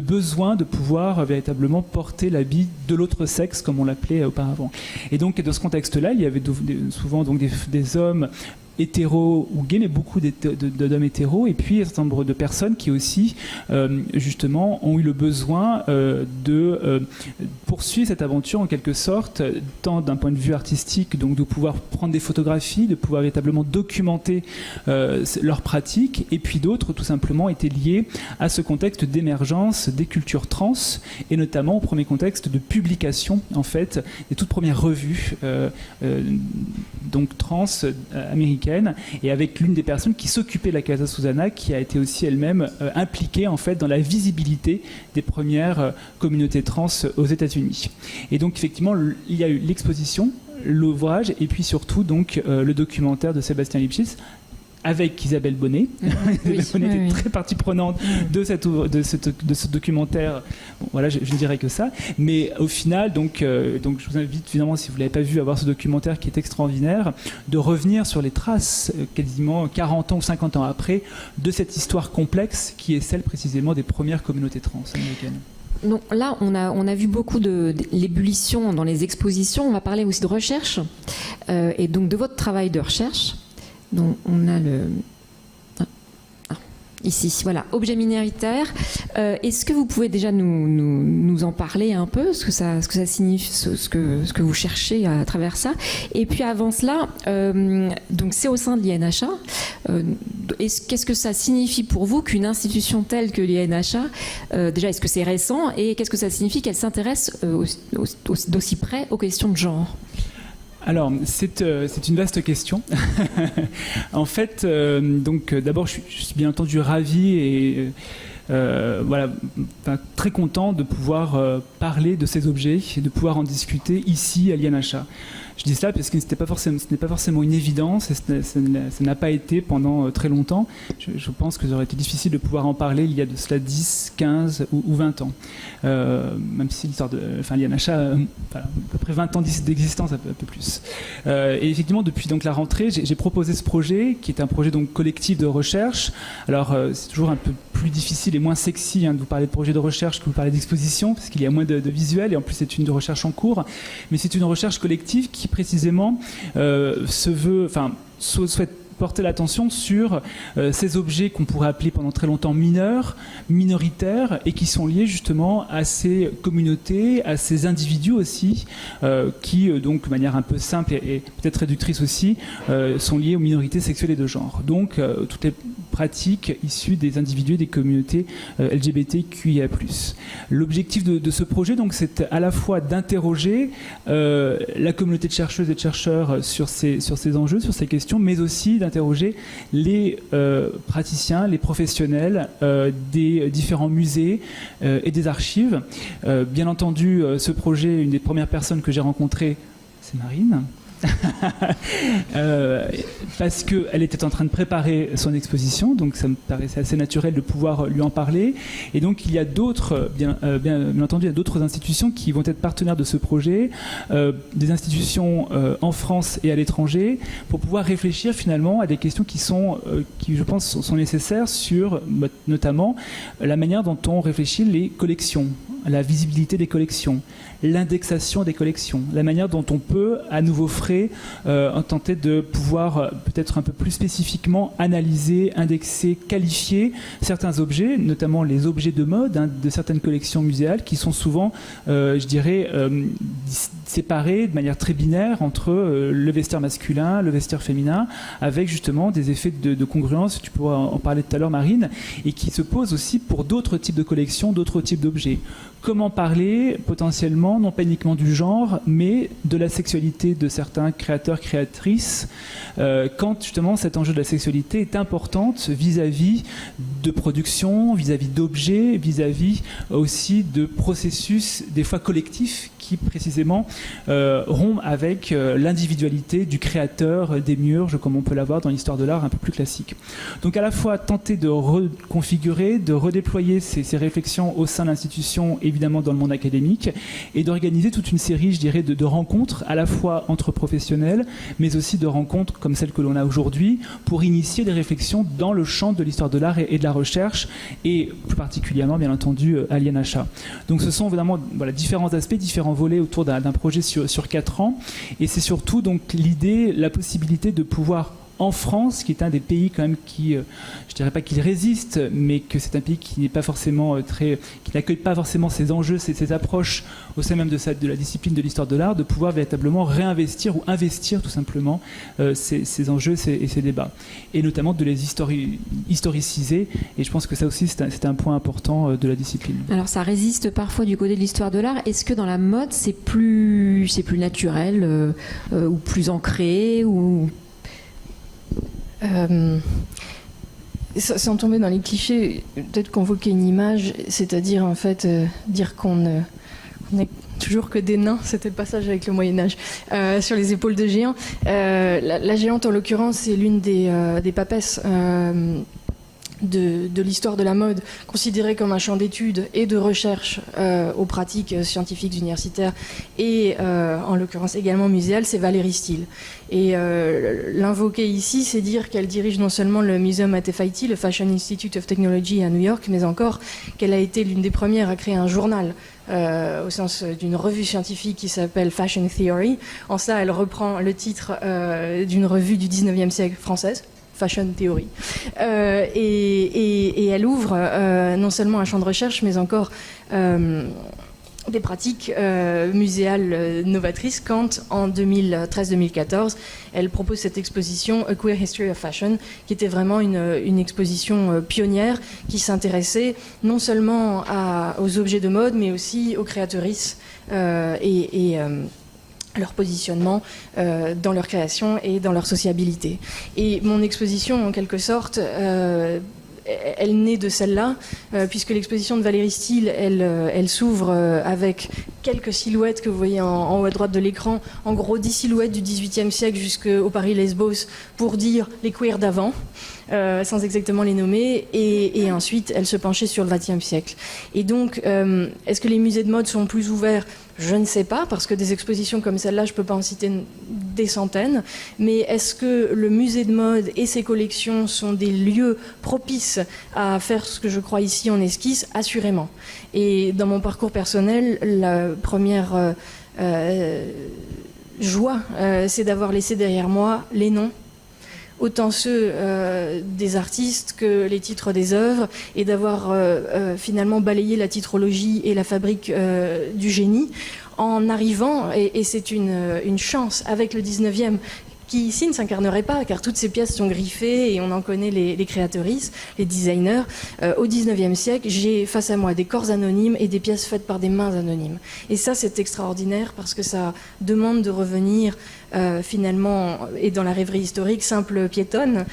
besoins de pouvoir véritablement porter l'habit de l'autre sexe, comme on l'appelait auparavant. Et donc dans ce contexte-là, il y avait souvent donc des hommes hétéros ou gays, mais beaucoup d'hommes hétéros, et puis un certain nombre de personnes qui aussi justement ont eu le besoin de poursuivre cette aventure en quelque sorte, tant d'un point de vue artistique, donc de pouvoir prendre des photographies, de pouvoir véritablement documenter leurs pratiques, et puis d'autres tout simplement étaient liés à ce contexte d'émergence des cultures trans, et notamment au premier contexte de publication en fait des toutes premières revues donc trans américaines, et avec l'une des personnes qui s'occupait de la Casa Susana, qui a été aussi elle-même impliquée en fait dans la visibilité des premières communautés trans aux États-Unis. Et donc effectivement, il y a eu l'exposition, l'ouvrage, et puis surtout donc le documentaire de Sébastien Lipschitz, avec Isabelle Bonnet. Isabelle Bonnet était très partie prenante de ce documentaire. Bon, voilà, je ne dirais que ça. Mais au final, donc je vous invite, évidemment, si vous ne l'avez pas vu, à voir ce documentaire qui est extraordinaire, de revenir sur les traces, quasiment 40 ans ou 50 ans après, de cette histoire complexe qui est celle précisément des premières communautés trans américaines. Donc là, on a vu beaucoup de l'ébullition dans les expositions. On va parler aussi de recherche, et donc de votre travail de recherche. Donc on a ici. Voilà, objet minoritaire. Est-ce que vous pouvez déjà nous en parler un peu, ce que ça signifie, ce que vous cherchez à travers ça? Et puis avant cela, donc c'est au sein de l'INHA. Qu'est-ce que ça signifie pour vous qu'une institution telle que l'INHA, déjà, est-ce que c'est récent, et qu'est-ce que ça signifie qu'elle s'intéresse d'aussi près aux questions de genre? Alors, c'est une vaste question. En fait, donc d'abord, je suis bien entendu ravi et voilà, très content de pouvoir parler de ces objets et de pouvoir en discuter ici à l'INHA. Je dis cela parce que ce n'est pas forcément une évidence, et ça n'a pas été pendant très longtemps. Je pense que ça aurait été difficile de pouvoir en parler il y a de cela 10, 15 ou 20 ans. Même si l'INHA a à peu près 20 ans d'existence, un peu plus. Et effectivement, depuis donc la rentrée, j'ai proposé ce projet, qui est un projet donc collectif de recherche. Alors, c'est toujours un peu plus difficile et moins sexy de vous parler de projet de recherche que vous parler d'exposition, parce qu'il y a moins de visuels, et en plus c'est une recherche en cours. Mais c'est une recherche collective qui précisément souhaite porter l'attention sur ces objets qu'on pourrait appeler pendant très longtemps mineurs, minoritaires, et qui sont liés justement à ces communautés, à ces individus aussi, qui donc de manière un peu simple et peut-être réductrice aussi, sont liés aux minorités sexuelles et de genre. Donc toutes les pratiques issues des individus et des communautés LGBTQIA+. L'objectif de ce projet, donc, c'est à la fois d'interroger la communauté de chercheuses et de chercheurs sur ces enjeux, sur ces questions, mais aussi d'interroger les praticiens, les professionnels des différents musées et des archives. Bien entendu, ce projet, une des premières personnes que j'ai rencontrées, c'est Marine. Parce qu'elle était en train de préparer son exposition, donc ça me paraissait assez naturel de pouvoir lui en parler. Et donc il y a d'autres, bien entendu, il y a d'autres institutions qui vont être partenaires de ce projet, des institutions en France et à l'étranger, pour pouvoir réfléchir finalement à des questions qui je pense, sont nécessaires sur notamment la manière dont on réfléchit les collections, la visibilité des collections, l'indexation des collections, la manière dont on peut, à nouveau frais, tenter de pouvoir peut-être un peu plus spécifiquement analyser, indexer, qualifier certains objets, notamment les objets de mode de certaines collections muséales qui sont souvent, je dirais, séparés de manière très binaire entre le vestiaire masculin, le vestiaire féminin, avec justement des effets de congruence, tu pourras en parler tout à l'heure Marine, et qui se posent aussi pour d'autres types de collections, d'autres types d'objets. Comment parler potentiellement, non pas uniquement du genre, mais de la sexualité de certains créateurs, créatrices, quand justement cet enjeu de la sexualité est importante vis-à-vis de production, vis-à-vis d'objets, vis-à-vis aussi de processus des fois collectifs qui précisément rompent avec l'individualité du créateur des murges, comme on peut l'avoir dans l'histoire de l'art un peu plus classique. Donc à la fois tenter de reconfigurer, de redéployer ces réflexions au sein de l'institution, évidemment dans le monde académique, et d'organiser toute une série, je dirais, de rencontres, à la fois entre professionnels, mais aussi de rencontres comme celles que l'on a aujourd'hui, pour initier des réflexions dans le champ de l'histoire de l'art et de la recherche, et plus particulièrement, bien entendu, à l'INHA. Donc ce sont vraiment différents aspects, différents volets autour d'un projet sur 4 ans, et c'est surtout donc l'idée, la possibilité de pouvoir en France, qui est un des pays quand même qui, je dirais pas qu'il résiste, mais que c'est un pays qui n'est pas forcément qui n'accueille pas forcément ces enjeux, ces approches au sein même de la discipline de l'histoire de l'art, de pouvoir véritablement réinvestir ou investir tout simplement ces enjeux et ces débats, et notamment de les historiciser. Et je pense que ça aussi c'est un point important de la discipline. Alors ça résiste parfois du côté de l'histoire de l'art. Est-ce que dans la mode c'est plus naturel ou plus ancré ou sans tomber dans les clichés, peut-être convoquer une image, c'est-à-dire en fait dire qu'on n'est toujours que des nains, c'était le passage avec le Moyen-Âge, sur les épaules de géants. La géante en l'occurrence c'est l'une des papesses de l'histoire de la mode, considérée comme un champ d'études et de recherche aux pratiques scientifiques universitaires et en l'occurrence également muséales, c'est Valérie Steele. Et l'invoquer ici, c'est dire qu'elle dirige non seulement le Museum at FIT, le Fashion Institute of Technology à New York, mais encore qu'elle a été l'une des premières à créer un journal au sens d'une revue scientifique qui s'appelle Fashion Theory. En ça, elle reprend le titre d'une revue du 19e siècle française. fashion theory. Et elle ouvre non seulement un champ de recherche, mais encore des pratiques muséales novatrices quand, en 2013-2014, elle propose cette exposition A Queer History of Fashion, qui était vraiment une exposition pionnière qui s'intéressait non seulement aux objets de mode, mais aussi aux créatrices et leur positionnement dans leur création et dans leur sociabilité. Et mon exposition, en quelque sorte, elle naît de celle-là, puisque l'exposition de Valérie Steele, elle s'ouvre avec quelques silhouettes que vous voyez en haut à droite de l'écran, en gros 10 silhouettes du XVIIIe siècle jusqu'au Paris Lesbos, pour dire les queers d'avant, sans exactement les nommer, et ensuite elle se penchait sur le XXe siècle. Et donc, est-ce que les musées de mode sont plus ouverts ? Je ne sais pas, parce que des expositions comme celle-là, je ne peux pas en citer des centaines, mais est-ce que le musée de mode et ses collections sont des lieux propices à faire ce que je crois ici en esquisse ? Assurément. Et dans mon parcours personnel, la première joie, c'est d'avoir laissé derrière moi les noms, autant ceux des artistes que les titres des œuvres, et d'avoir finalement balayé la titrologie et la fabrique du génie en arrivant, et c'est une chance avec le 19e, qui ici ne s'incarnerait pas, car toutes ces pièces sont griffées et on en connaît les créatrices, les designers. Au 19e siècle, j'ai face à moi des corps anonymes et des pièces faites par des mains anonymes. Et ça, c'est extraordinaire parce que ça demande de revenir finalement, et dans la rêverie historique, simple piétonne,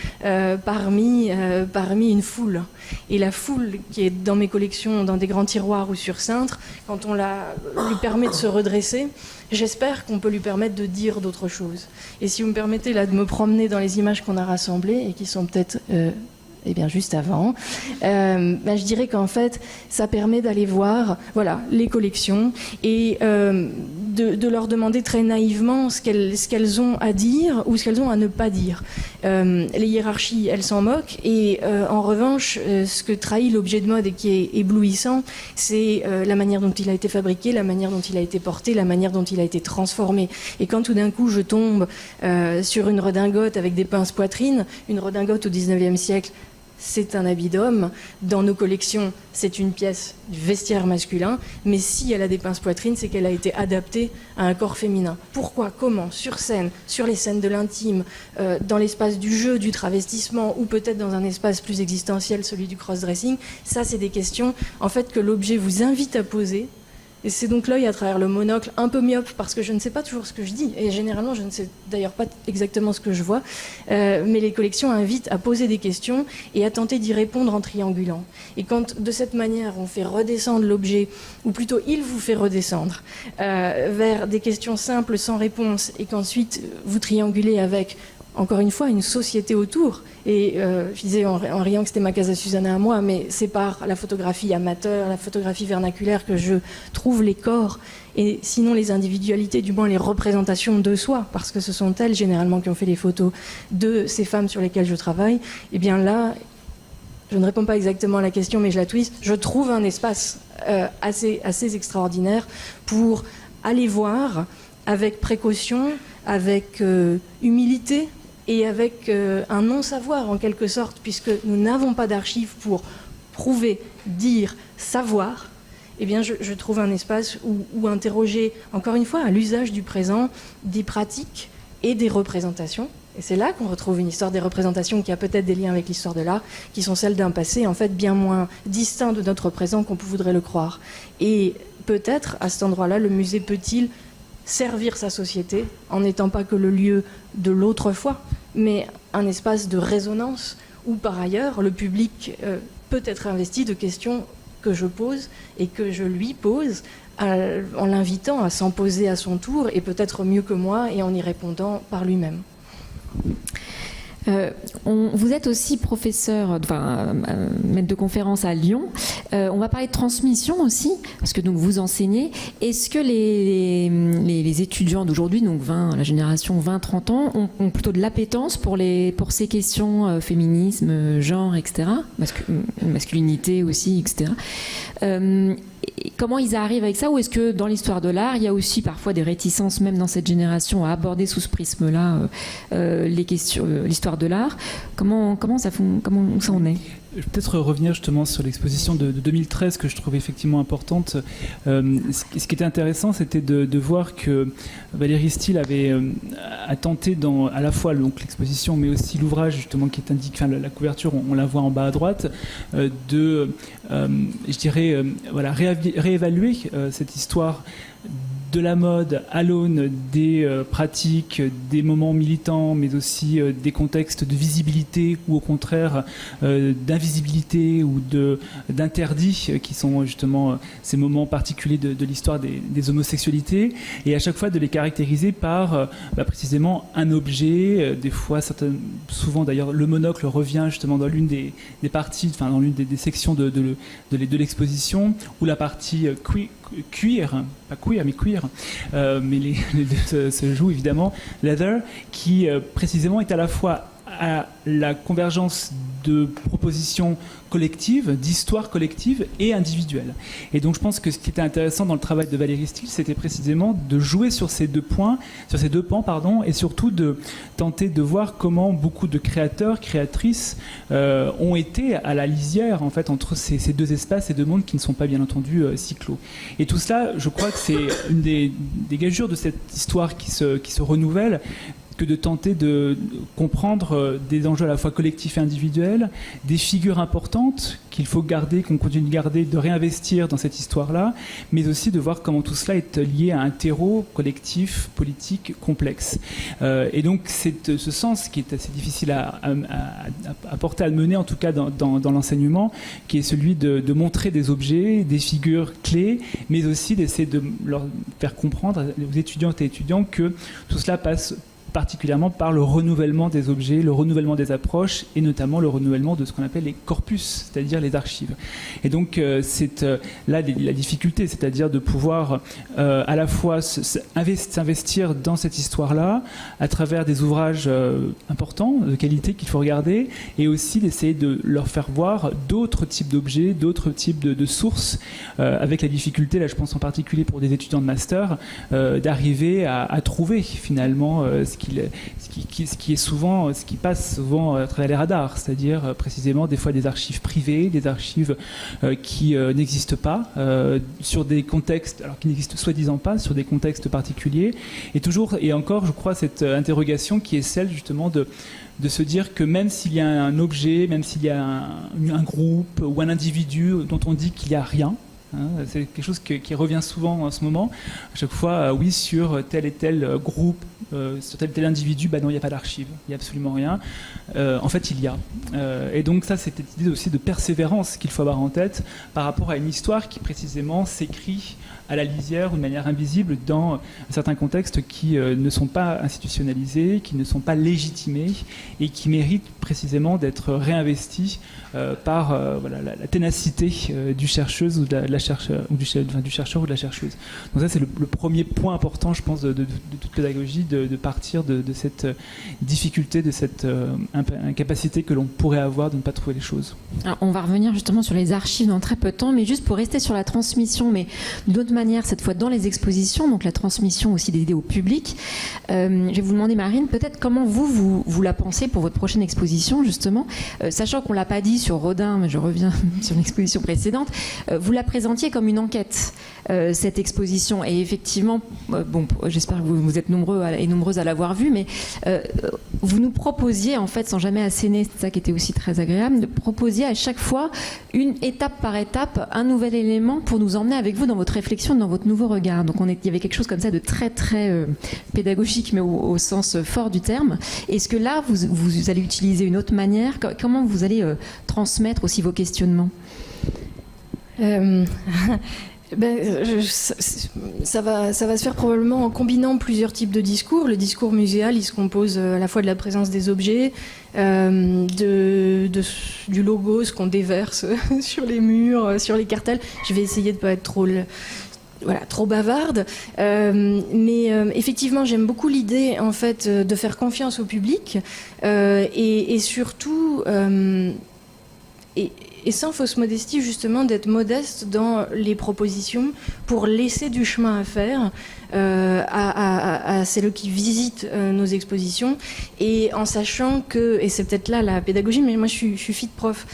parmi une foule. Et la foule qui est dans mes collections, dans des grands tiroirs ou sur cintre, quand on lui permet de se redresser, j'espère qu'on peut lui permettre de dire d'autres choses. Et si vous me permettez là de me promener dans les images qu'on a rassemblées et qui sont peut-être juste avant, je dirais qu'en fait, ça permet d'aller voir les collections et de leur demander très naïvement ce qu'elles ont à dire ou ce qu'elles ont à ne pas dire. Les hiérarchies, elles s'en moquent, et en revanche, ce que trahit l'objet de mode et qui est éblouissant, c'est la manière dont il a été fabriqué, la manière dont il a été porté, la manière dont il a été transformé. Et quand tout d'un coup je tombe sur une redingote avec des pinces-poitrines, une redingote au 19e siècle, c'est un habit d'homme. Dans nos collections, c'est une pièce du vestiaire masculin, mais si elle a des pinces-poitrines, c'est qu'elle a été adaptée à un corps féminin. Pourquoi ? Comment ? Sur scène, sur les scènes de l'intime, dans l'espace du jeu, du travestissement, ou peut-être dans un espace plus existentiel, celui du cross-dressing. Ça, c'est des questions en fait que l'objet vous invite à poser. Et c'est donc l'œil à travers le monocle, un peu myope, parce que je ne sais pas toujours ce que je dis, et généralement je ne sais d'ailleurs pas exactement ce que je vois, mais les collections invitent à poser des questions et à tenter d'y répondre en triangulant. Et quand de cette manière on fait redescendre l'objet, ou plutôt il vous fait redescendre, vers des questions simples sans réponse, et qu'ensuite vous triangulez avec, encore une fois, une société autour. Et je disais en riant que c'était ma Casa Susanna à moi, mais c'est par la photographie amateur, la photographie vernaculaire que je trouve les corps, et sinon les individualités, du moins les représentations de soi, parce que ce sont elles généralement qui ont fait les photos de ces femmes sur lesquelles je travaille. Et bien là, je ne réponds pas exactement à la question, mais je la twiste, je trouve un espace assez extraordinaire pour aller voir avec précaution, avec humilité, et avec un non-savoir en quelque sorte, puisque nous n'avons pas d'archives pour prouver, dire, savoir. Eh bien, je trouve un espace où interroger, encore une fois, à l'usage du présent, des pratiques et des représentations. Et c'est là qu'on retrouve une histoire des représentations qui a peut-être des liens avec l'histoire de l'art, qui sont celles d'un passé en fait bien moins distinct de notre présent qu'on voudrait le croire. Et peut-être, à cet endroit-là, le musée peut-il servir sa société en n'étant pas que le lieu de l'autrefois, mais un espace de résonance où par ailleurs le public peut être investi de questions que je pose et que je lui pose en l'invitant à s'en poser à son tour, et peut-être mieux que moi, et en y répondant par lui-même. Vous êtes aussi professeur, maître de conférence à Lyon. On va parler de transmission aussi, parce que donc vous enseignez. Est-ce que les étudiants d'aujourd'hui, donc la génération 20-30 ans, ont plutôt de l'appétence pour ces questions féminisme, genre, etc., masculinité aussi, etc. Comment ils arrivent avec ça, ou est-ce que dans l'histoire de l'art, il y a aussi parfois des réticences, même dans cette génération, à aborder sous ce prisme-là les questions, l'histoire l'histoire de l'art. Comment ça en est ? Je vais peut-être revenir justement sur l'exposition de 2013 que je trouve effectivement importante. Ce qui était intéressant, c'était de voir que Valérie Stil a tenté dans à la fois donc l'exposition, mais aussi l'ouvrage justement qui est indiqué, enfin la couverture, on la voit en bas à droite, réévaluer cette histoire de la mode à l'aune des pratiques, des moments militants, mais aussi des contextes de visibilité ou au contraire d'invisibilité ou d'interdits qui sont justement ces moments particuliers de l'histoire des homosexualités, et à chaque fois de les caractériser par précisément un objet, des fois souvent d'ailleurs le monocle revient justement dans l'une des parties, enfin dans l'une des sections de l'exposition, ou la partie cuir, pas queer mais queer, mais les deux se jouent évidemment, leather, qui précisément est à la fois à la convergence de propositions collectives, d'histoires collectives et individuelles. Et donc je pense que ce qui était intéressant dans le travail de Valérie Stil, c'était précisément de jouer sur ces deux pans, et surtout de tenter de voir comment beaucoup de créateurs, créatrices ont été à la lisière en fait entre ces deux espaces, ces deux mondes qui ne sont pas bien entendu si clos. Et tout cela, je crois que c'est une des gageures de cette histoire qui se renouvelle, que de tenter de comprendre des enjeux à la fois collectifs et individuels, des figures importantes qu'il faut garder, qu'on continue de garder, de réinvestir dans cette histoire-là, mais aussi de voir comment tout cela est lié à un terreau collectif, politique, complexe. Et donc c'est ce sens qui est assez difficile à porter, à mener en tout cas dans l'enseignement, qui est celui de montrer des objets, des figures clés, mais aussi d'essayer de leur faire comprendre aux étudiantes et étudiants que tout cela passe particulièrement par le renouvellement des objets, le renouvellement des approches et notamment le renouvellement de ce qu'on appelle les corpus, c'est-à-dire les archives. Et donc c'est là la difficulté, c'est-à-dire de pouvoir à la fois s'investir dans cette histoire-là à travers des ouvrages importants, de qualité qu'il faut regarder, et aussi d'essayer de leur faire voir d'autres types d'objets, d'autres types de sources, avec la difficulté, là je pense en particulier pour des étudiants de master, d'arriver à trouver finalement ce qui passe souvent à travers les radars, c'est-à-dire précisément des fois des archives privées, des archives qui n'existent pas, sur des contextes, alors qui n'existent soi-disant pas, sur des contextes particuliers, et toujours et encore, je crois, cette interrogation qui est celle justement de se dire que même s'il y a un objet, même s'il y a un groupe ou un individu dont on dit qu'il n'y a rien, c'est quelque chose qui revient souvent en ce moment. À chaque fois, oui, sur tel et tel groupe, sur tel et tel individu, non, il n'y a pas d'archives, il n'y a absolument rien. En fait, il y a. Et donc ça, c'est cette idée aussi de persévérance qu'il faut avoir en tête par rapport à une histoire qui précisément s'écrit à la lisière ou de manière invisible dans certains contextes qui ne sont pas institutionnalisés, qui ne sont pas légitimés et qui méritent précisément d'être réinvestis par la ténacité du chercheuse ou de la chercheur, ou du chercheur ou de la chercheuse. Donc ça, c'est le premier point important, je pense, de toute pédagogie, de partir de cette difficulté, de cette incapacité que l'on pourrait avoir de ne pas trouver les choses. Alors, on va revenir justement sur les archives dans très peu de temps, mais juste pour rester sur la transmission, mais d'autres manière, cette fois dans les expositions, donc la transmission aussi des idées au public. Je vais vous demander, Marine, peut-être comment vous la pensez pour votre prochaine exposition, justement, sachant qu'on ne l'a pas dit sur Rodin, mais je reviens sur l'exposition précédente, vous la présentiez comme une enquête, cette exposition, et effectivement, j'espère que vous êtes nombreux et nombreuses à l'avoir vue, mais vous nous proposiez, en fait, sans jamais asséner, c'est ça qui était aussi très agréable, de proposer à chaque fois, une étape par étape, un nouvel élément pour nous emmener avec vous dans votre réflexion, dans votre nouveau regard. Donc il y avait quelque chose comme ça de très très pédagogique, mais au sens fort du terme. Est-ce que là, vous allez utiliser une autre manière ? Comment vous allez transmettre aussi vos questionnements ? Ça va se faire probablement en combinant plusieurs types de discours. Le discours muséal, il se compose à la fois de la présence des objets, du logo, ce qu'on déverse sur les murs, sur les cartels. Je vais essayer de ne pas être trop bavarde, mais effectivement j'aime beaucoup l'idée en fait de faire confiance au public et surtout et sans fausse modestie, justement, d'être modeste dans les propositions pour laisser du chemin à faire à celles qui visitent nos expositions, et en sachant que, et c'est peut-être là la pédagogie, mais moi je suis fille de prof,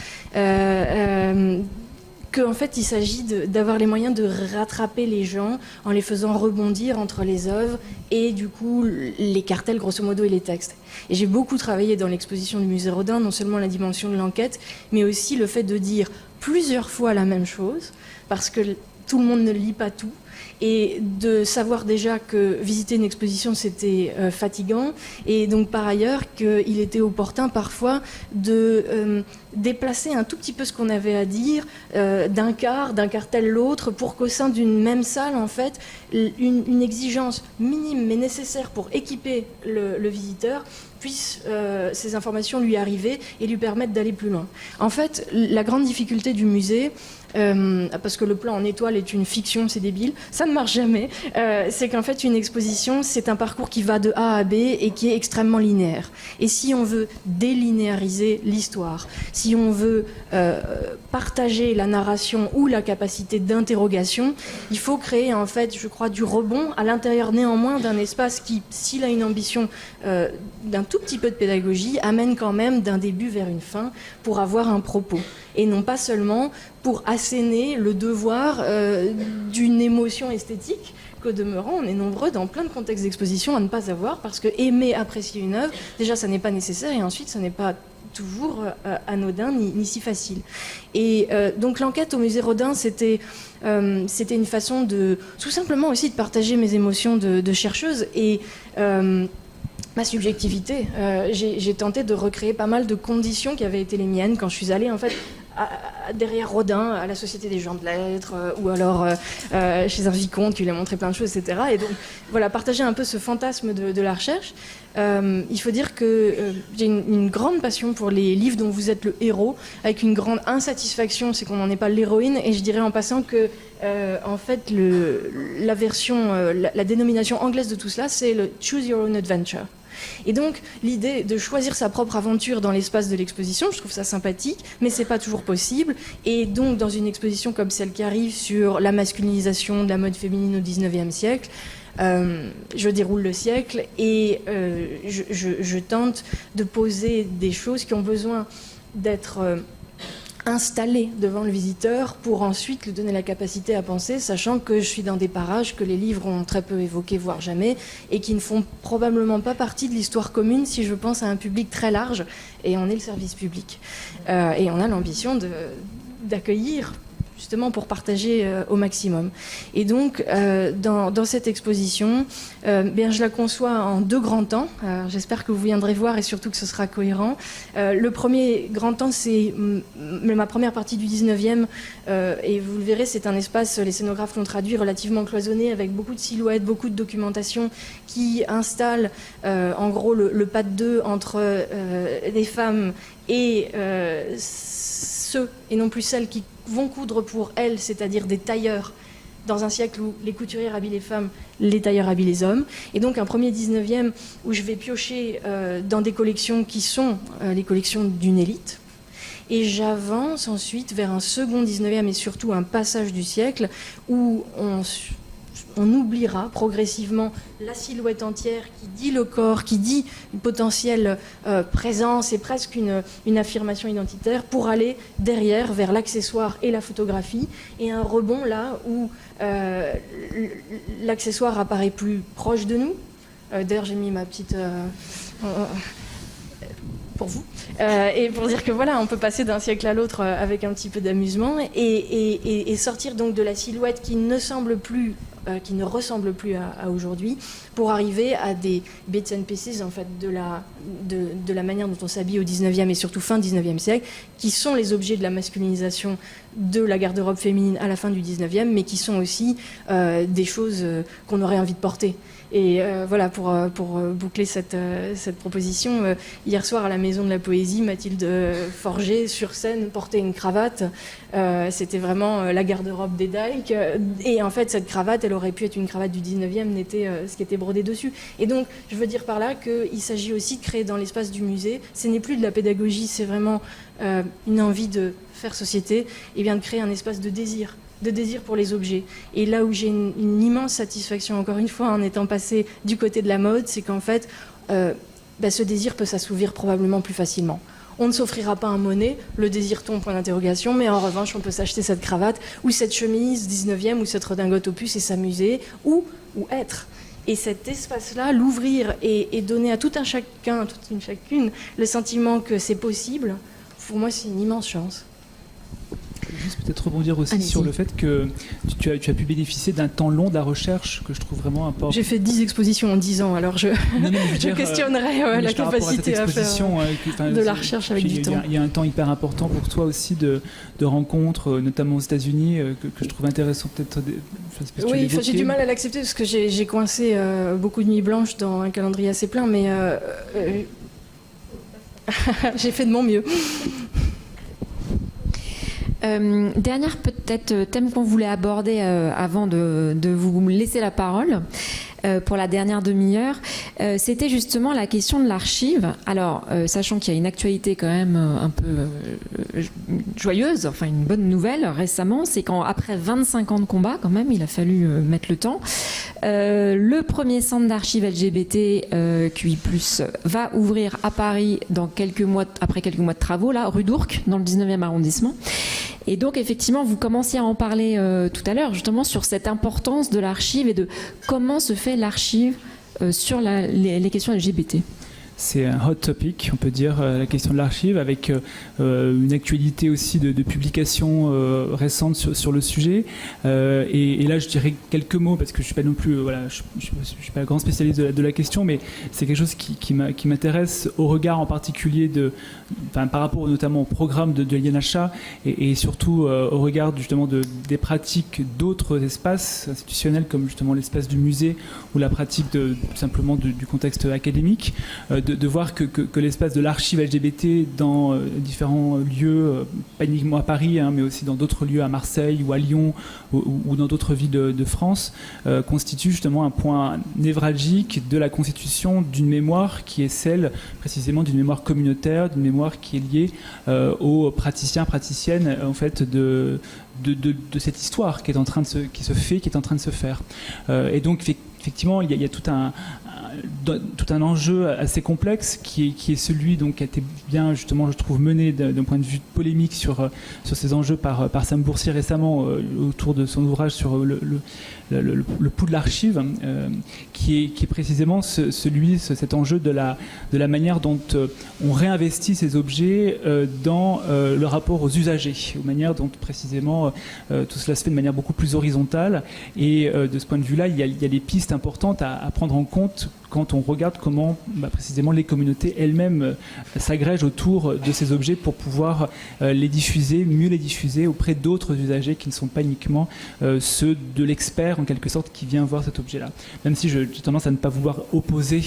qu'en fait il s'agit d'avoir les moyens de rattraper les gens en les faisant rebondir entre les œuvres et du coup les cartels grosso modo et les textes. Et j'ai beaucoup travaillé dans l'exposition du musée Rodin, non seulement la dimension de l'enquête, mais aussi le fait de dire plusieurs fois la même chose, parce que tout le monde ne lit pas tout, et de savoir déjà que visiter une exposition c'était fatigant, et donc par ailleurs qu'il était opportun parfois de déplacer un tout petit peu ce qu'on avait à dire d'un cartel l'autre, pour qu'au sein d'une même salle en fait une exigence minime mais nécessaire pour équiper le visiteur puisse ces informations lui arriver et lui permettre d'aller plus loin. En fait, la grande difficulté du musée, parce que le plan en étoile est une fiction, c'est débile, ça ne marche jamais, c'est qu'en fait une exposition c'est un parcours qui va de A à B et qui est extrêmement linéaire. Et si on veut délinéariser l'histoire, si on veut partager la narration ou la capacité d'interrogation, il faut créer en fait, je crois, du rebond à l'intérieur néanmoins d'un espace qui, s'il a une ambition d'un tout petit peu de pédagogie, amène quand même d'un début vers une fin pour avoir un propos. Et non pas seulement pour asséner le devoir d'une émotion esthétique, qu'au demeurant, on est nombreux dans plein de contextes d'exposition à ne pas avoir, parce que aimer, apprécier une œuvre, déjà ça n'est pas nécessaire, et ensuite ça n'est pas toujours anodin ni si facile. Et donc l'enquête au musée Rodin, c'était une façon de tout simplement aussi de partager mes émotions de chercheuse et ma subjectivité. J'ai tenté de recréer pas mal de conditions qui avaient été les miennes quand je suis allée en fait derrière Rodin, à la Société des gens de lettres, ou alors chez un vicomte qui lui a montré plein de choses, etc. Et donc, voilà, partager un peu ce fantasme de la recherche. Il faut dire que j'ai une grande passion pour les livres dont vous êtes le héros, avec une grande insatisfaction, c'est qu'on n'en est pas l'héroïne, et je dirais en passant que, en fait, la version, la dénomination anglaise de tout cela, c'est le « Choose Your Own Adventure ». Et donc, l'idée de choisir sa propre aventure dans l'espace de l'exposition, je trouve ça sympathique, mais c'est pas toujours possible. Et donc, dans une exposition comme celle qui arrive sur la masculinisation de la mode féminine au XIXe siècle, je déroule le siècle et je tente de poser des choses qui ont besoin d'être installé devant le visiteur pour ensuite lui donner la capacité à penser, sachant que je suis dans des parages que les livres ont très peu évoqués, voire jamais, et qui ne font probablement pas partie de l'histoire commune si je pense à un public très large, et on est le service public. Et on a l'ambition d'accueillir justement pour partager au maximum. Et donc, dans cette exposition, bien, je la conçois en 2 grands temps. J'espère que vous viendrez voir et surtout que ce sera cohérent. Le premier grand temps, c'est ma première partie du 19e, et vous le verrez, c'est un espace, les scénographes l'ont traduit, relativement cloisonné, avec beaucoup de silhouettes, beaucoup de documentation, qui installe en gros le pas de deux entre les femmes et ceux, et non plus celles qui vont coudre pour elles, c'est-à-dire des tailleurs, dans un siècle où les couturières habillent les femmes, les tailleurs habillent les hommes. Et donc un premier 19e où je vais piocher dans des collections qui sont les collections d'une élite. Et j'avance ensuite vers un second 19e et surtout un passage du siècle où on oubliera progressivement la silhouette entière qui dit le corps, qui dit une potentielle présence et presque une affirmation identitaire, pour aller derrière vers l'accessoire et la photographie, et un rebond là où l'accessoire apparaît plus proche de nous. D'ailleurs, j'ai mis ma petite... pour vous, et pour dire que voilà, on peut passer d'un siècle à l'autre avec un petit peu d'amusement et sortir donc de la silhouette qui ne ressemble plus à aujourd'hui, pour arriver à des bits and pieces en fait de la manière dont on s'habille au 19e et surtout fin 19e siècle, qui sont les objets de la masculinisation de la garde-robe féminine à la fin du 19e, mais qui sont aussi des choses qu'on aurait envie de porter. Et voilà, pour boucler cette proposition, hier soir à la Maison de la Poésie, Mathilde Forger, sur scène, portait une cravate. C'était vraiment la garde-robe des Dykes. Et en fait, cette cravate, elle aurait pu être une cravate du 19e, n'était ce qui était brodé dessus. Et donc, je veux dire par là qu'il s'agit aussi de créer dans l'espace du musée, ce n'est plus de la pédagogie, c'est vraiment une envie de faire société, et bien de créer un espace de désir pour les objets. Et là où j'ai une immense satisfaction, encore une fois, en étant passée du côté de la mode, c'est qu'en fait, ce désir peut s'assouvir probablement plus facilement. On ne s'offrira pas un monnaie, le désir tombe, point d'interrogation, mais en revanche, on peut s'acheter cette cravate ou cette chemise 19e ou cette redingote opus et s'amuser ou être. Et cet espace-là, l'ouvrir et donner à tout un chacun, toute une chacune, le sentiment que c'est possible, pour moi, c'est une immense chance. Juste peut-être rebondir aussi sur le fait que tu as pu bénéficier d'un temps long de la recherche que je trouve vraiment important. J'ai fait 10 expositions en 10 ans, alors je questionnerais la capacité à faire de la recherche avec du temps. Il y a un temps hyper important pour toi aussi de rencontres, notamment aux États-Unis, que je trouve intéressant peut-être. Oui, j'ai du mal à l'accepter parce que j'ai coincé beaucoup de nuits blanches dans un calendrier assez plein, mais j'ai fait de mon mieux. Dernière peut-être thème qu'on voulait aborder avant de vous laisser la parole pour la dernière demi-heure, c'était justement la question de l'archive. Alors, sachant qu'il y a une actualité quand même un peu joyeuse, enfin une bonne nouvelle récemment, c'est qu'après 25 ans de combat quand même, il a fallu mettre le temps, le premier centre d'archives LGBT QI+, va ouvrir à Paris après quelques mois de travaux, là, rue d'Ourcq, dans le 19e arrondissement. Et donc, effectivement, vous commenciez à en parler tout à l'heure, justement, sur cette importance de l'archive et de comment se fait l'archive sur les questions LGBT. C'est un hot topic, on peut dire, la question de l'archive, avec une actualité aussi de publications récentes sur le sujet. Et là, je dirais quelques mots, parce que je ne suis pas non plus, je suis pas un grand spécialiste de la question, mais c'est quelque chose qui m'intéresse au regard en particulier par rapport notamment au programme de l'INHA et surtout au regard justement des pratiques d'autres espaces institutionnels, comme justement l'espace du musée ou la pratique simplement du contexte académique. De voir que l'espace de l'archive LGBT dans différents lieux, pas uniquement à Paris, mais aussi dans d'autres lieux à Marseille ou à Lyon ou dans d'autres villes de France, constitue justement un point névralgique de la constitution d'une mémoire qui est celle précisément d'une mémoire communautaire, d'une mémoire qui est liée aux praticiens, praticiennes en fait de cette histoire qui est en train qui est en train de se faire. Et donc effectivement, il y a tout un enjeu assez complexe qui est celui donc qui a été bien justement je trouve mené d'un point de vue polémique sur ces enjeux par Sam Boursier récemment autour de son ouvrage sur le pouls de l'archive qui est précisément cet enjeu de la manière dont on réinvestit ces objets dans le rapport aux usagers, aux manières dont précisément tout cela se fait de manière beaucoup plus horizontale et de ce point de vue-là il y a des pistes importantes à prendre en compte quand on regarde comment précisément les communautés elles-mêmes s'agrègent autour de ces objets pour pouvoir mieux les diffuser auprès d'autres usagers qui ne sont pas uniquement ceux de l'expert en quelque sorte qui vient voir cet objet-là. Même si j'ai tendance à ne pas vouloir opposer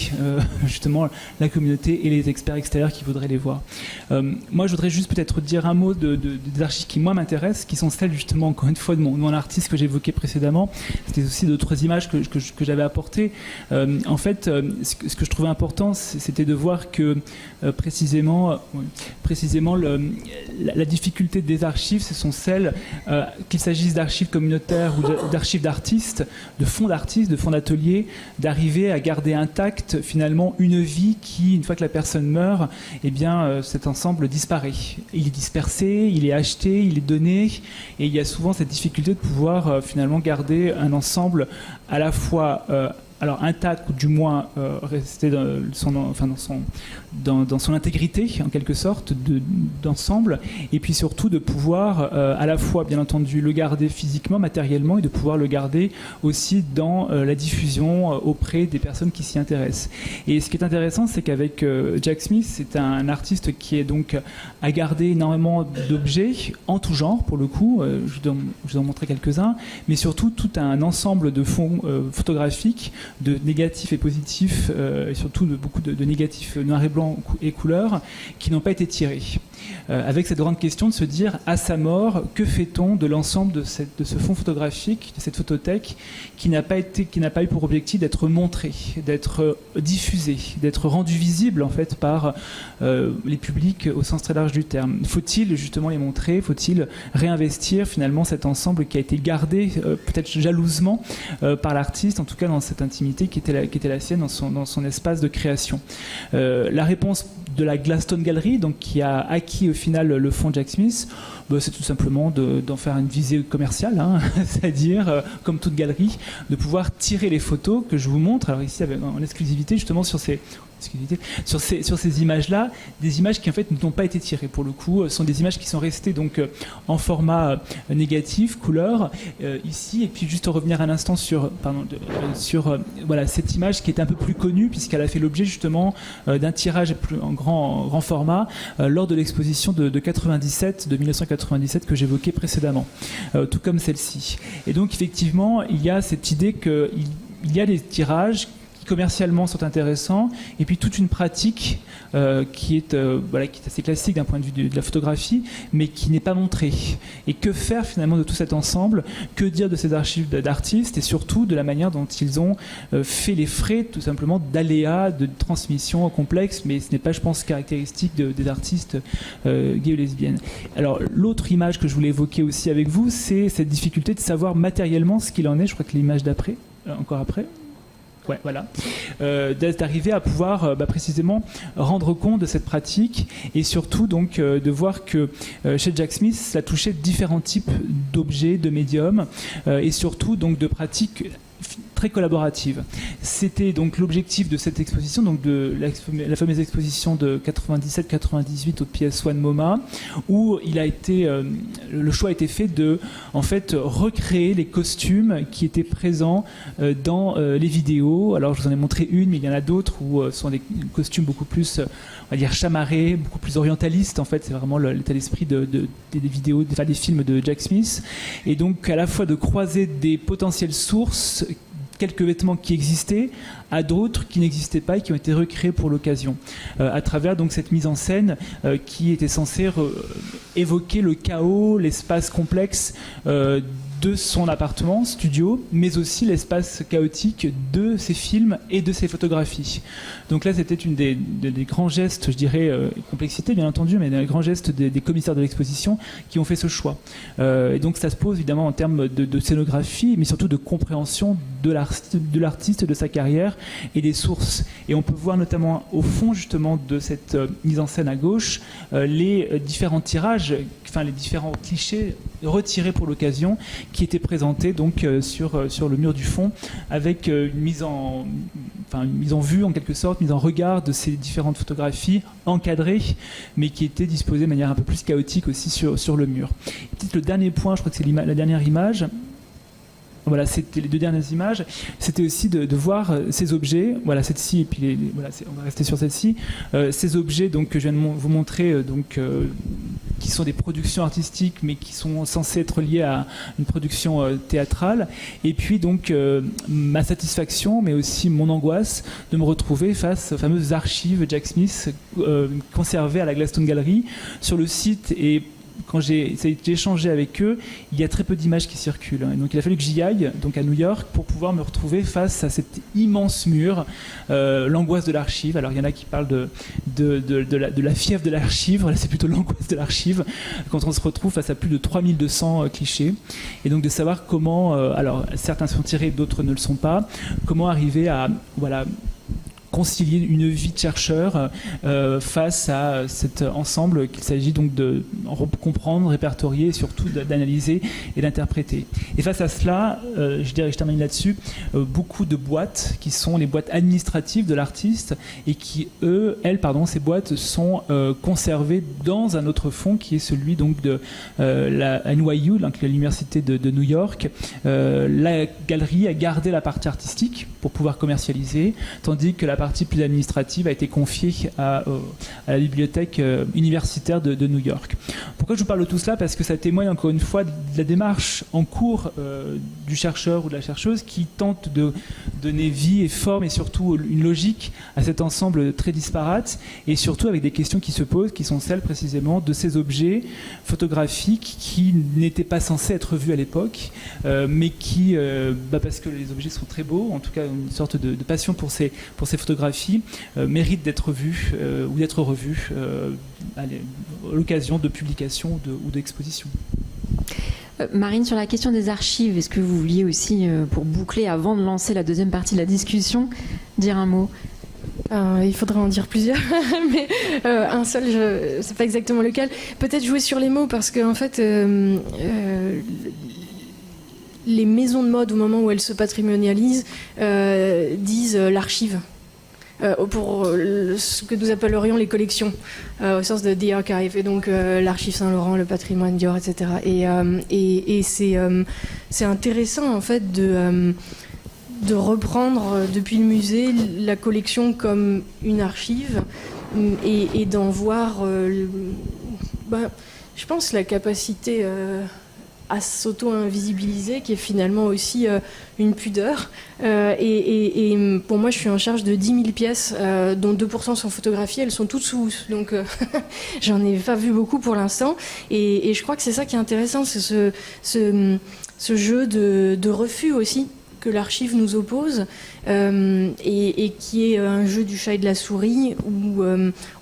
justement la communauté et les experts extérieurs qui voudraient les voir. Moi je voudrais juste peut-être dire un mot des archives qui moi m'intéressent, qui sont celles justement encore une fois de mon artiste que j'évoquais précédemment. C'était aussi d'autres images que j'avais apportées. En fait, ce que je trouvais important, c'était de voir que précisément la difficulté des archives, ce sont celles, qu'il s'agisse d'archives communautaires ou d'archives d'artistes, de fonds d'ateliers, d'arriver à garder intact finalement une vie qui, une fois que la personne meurt, eh bien cet ensemble disparaît. Il est dispersé, il est acheté, il est donné, et il y a souvent cette difficulté de pouvoir finalement garder un ensemble à la fois intact, ou du moins rester dans son intégrité, en quelque sorte, d'ensemble, et puis surtout de pouvoir à la fois, bien entendu, le garder physiquement, matériellement, et de pouvoir le garder aussi dans la diffusion auprès des personnes qui s'y intéressent. Et ce qui est intéressant, c'est qu'avec Jack Smith, c'est un artiste qui est donc à garder énormément d'objets, en tout genre, pour le coup, je vais en montrer quelques-uns, mais surtout tout un ensemble de fonds photographiques de négatifs et positifs, et surtout beaucoup de négatifs noir et blanc et couleur, qui n'ont pas été tirés. Avec cette grande question de se dire, à sa mort, que fait-on de l'ensemble de ce fonds photographique, de cette photothèque, qui n'a pas eu pour objectif d'être montré, d'être diffusé, d'être rendu visible en fait par les publics au sens très large du terme. Faut-il justement les montrer? Faut-il réinvestir finalement cet ensemble qui a été gardé peut-être jalousement par l'artiste, en tout cas dans cette intimité qui était la sienne dans son espace de création? La réponse de la Gladstone Gallery, donc qui a acquis au final le fonds Jack Smith, c'est tout simplement d'en faire une visée commerciale, hein, c'est-à-dire, comme toute galerie, de pouvoir tirer les photos que je vous montre, alors ici en exclusivité justement sur ces images-là, des images qui en fait n'ont pas été tirées pour le coup, sont des images qui sont restées donc en format négatif, couleur, ici, et puis juste revenir un instant sur voilà, cette image qui est un peu plus connue puisqu'elle a fait l'objet justement d'un tirage en grand format lors de l'exposition de 1997 que j'évoquais précédemment, tout comme celle-ci. Et donc effectivement, il y a cette idée qu'il y a des tirages qui commercialement sont intéressants, et puis toute une pratique qui est assez classique d'un point de vue de la photographie, mais qui n'est pas montrée. Et que faire finalement de tout cet ensemble? Que dire de ces archives d'artistes, et surtout de la manière dont ils ont fait les frais tout simplement d'aléas, de transmission complexes, mais ce n'est pas, je pense, caractéristique des artistes gays ou lesbiennes. Alors l'autre image que je voulais évoquer aussi avec vous, c'est cette difficulté de savoir matériellement ce qu'il en est. Je crois que l'image d'après, encore après. Ouais, voilà. D'arriver à pouvoir précisément rendre compte de cette pratique, et surtout donc de voir que chez Jack Smith, ça touchait différents types d'objets, de médiums, et surtout donc de pratiques très collaborative. C'était donc l'objectif de cette exposition, donc de la fameuse exposition de 97-98 au PS1 MoMA, où le choix a été fait de en fait recréer les costumes qui étaient présents dans les vidéos. Alors je vous en ai montré une, mais il y en a d'autres où ce sont des costumes beaucoup plus, on va dire, chamarrés, beaucoup plus orientalistes. En fait, c'est vraiment l'état d'esprit des vidéos, des films de Jack Smith. Et donc à la fois de croiser des potentielles sources, quelques vêtements qui existaient, à d'autres qui n'existaient pas et qui ont été recréés pour l'occasion, à travers donc cette mise en scène qui était censée évoquer le chaos, l'espace complexe de son appartement, studio, mais aussi l'espace chaotique de ses films et de ses photographies. Donc là, c'était une des grands gestes, je dirais, complexité bien entendu, mais des grands gestes des commissaires de l'exposition qui ont fait ce choix. Et donc ça se pose évidemment en termes de scénographie, mais surtout de compréhension de l'artiste, de sa carrière et des sources. Et on peut voir notamment au fond justement de cette mise en scène à gauche les différents tirages, enfin les différents clichés retirés pour l'occasion, qui était présenté donc sur le mur du fond, avec une mise en vue en quelque sorte, mise en regard de ces différentes photographies encadrées, mais qui étaient disposées de manière un peu plus chaotique aussi sur le mur. Et peut-être le dernier point, je crois que c'est la dernière image. Voilà, c'était les deux dernières images. C'était aussi de voir ces objets, voilà celle-ci et puis on va rester sur celle-ci. Ces objets donc que je viens de vous montrer, qui sont des productions artistiques, mais qui sont censés être liés à une production théâtrale. Et puis donc ma satisfaction, mais aussi mon angoisse de me retrouver face aux fameuses archives Jack Smith conservées à la Gladstone Gallery sur le site. Et quand j'ai échangé avec eux, il y a très peu d'images qui circulent. Et donc il a fallu que j'y aille, donc à New York, pour pouvoir me retrouver face à cet immense mur, l'angoisse de l'archive. Alors il y en a qui parlent de la fièvre de l'archive, là c'est plutôt l'angoisse de l'archive, quand on se retrouve face à plus de 3200 clichés. Et donc de savoir comment, alors certains sont tirés, d'autres ne le sont pas, comment arriver à concilier une vie de chercheur face à cet ensemble qu'il s'agit donc de comprendre, répertorier et surtout d'analyser et d'interpréter. Et face à cela, je termine là-dessus, beaucoup de boîtes qui sont les boîtes administratives de l'artiste et qui, ces boîtes sont conservées dans un autre fonds qui est celui donc de la NYU, donc l'université de New York. La galerie a gardé la partie artistique pour pouvoir commercialiser, tandis que la partie plus administrative a été confiée à la bibliothèque universitaire de New York. Pourquoi je vous parle de tout cela? Parce que ça témoigne encore une fois de la démarche en cours du chercheur ou de la chercheuse qui tente de donner vie et forme et surtout une logique à cet ensemble très disparate, et surtout avec des questions qui se posent, qui sont celles précisément de ces objets photographiques qui n'étaient pas censés être vus à l'époque, mais qui, parce que les objets sont très beaux, en tout cas une sorte de passion pour ces photographies, méritent d'être vus ou d'être revus à l'occasion de publications ou d'expositions. Marine, sur la question des archives, est-ce que vous vouliez aussi, pour boucler avant de lancer la deuxième partie de la discussion, dire un mot? Il faudrait en dire plusieurs, mais un seul, je ne sais pas exactement lequel. Peut-être jouer sur les mots, parce qu'en fait, les maisons de mode, au moment où elles se patrimonialisent, disent l'archive. Pour ce que nous appellerions les collections, au sens de The Archive, et donc l'archive Saint-Laurent, le patrimoine Dior, etc. Et c'est intéressant en fait de reprendre depuis le musée la collection comme une archive et d'en voir, je pense, la capacité à s'auto-invisibiliser, qui est finalement aussi une pudeur. Et pour moi, je suis en charge de 10 000 pièces, dont 2% sont photographiées. Elles sont toutes sous housse, donc j'en ai pas vu beaucoup pour l'instant. Et je crois que c'est ça qui est intéressant, c'est ce jeu de refus aussi que l'archive nous oppose, et qui est un jeu du chat et de la souris, où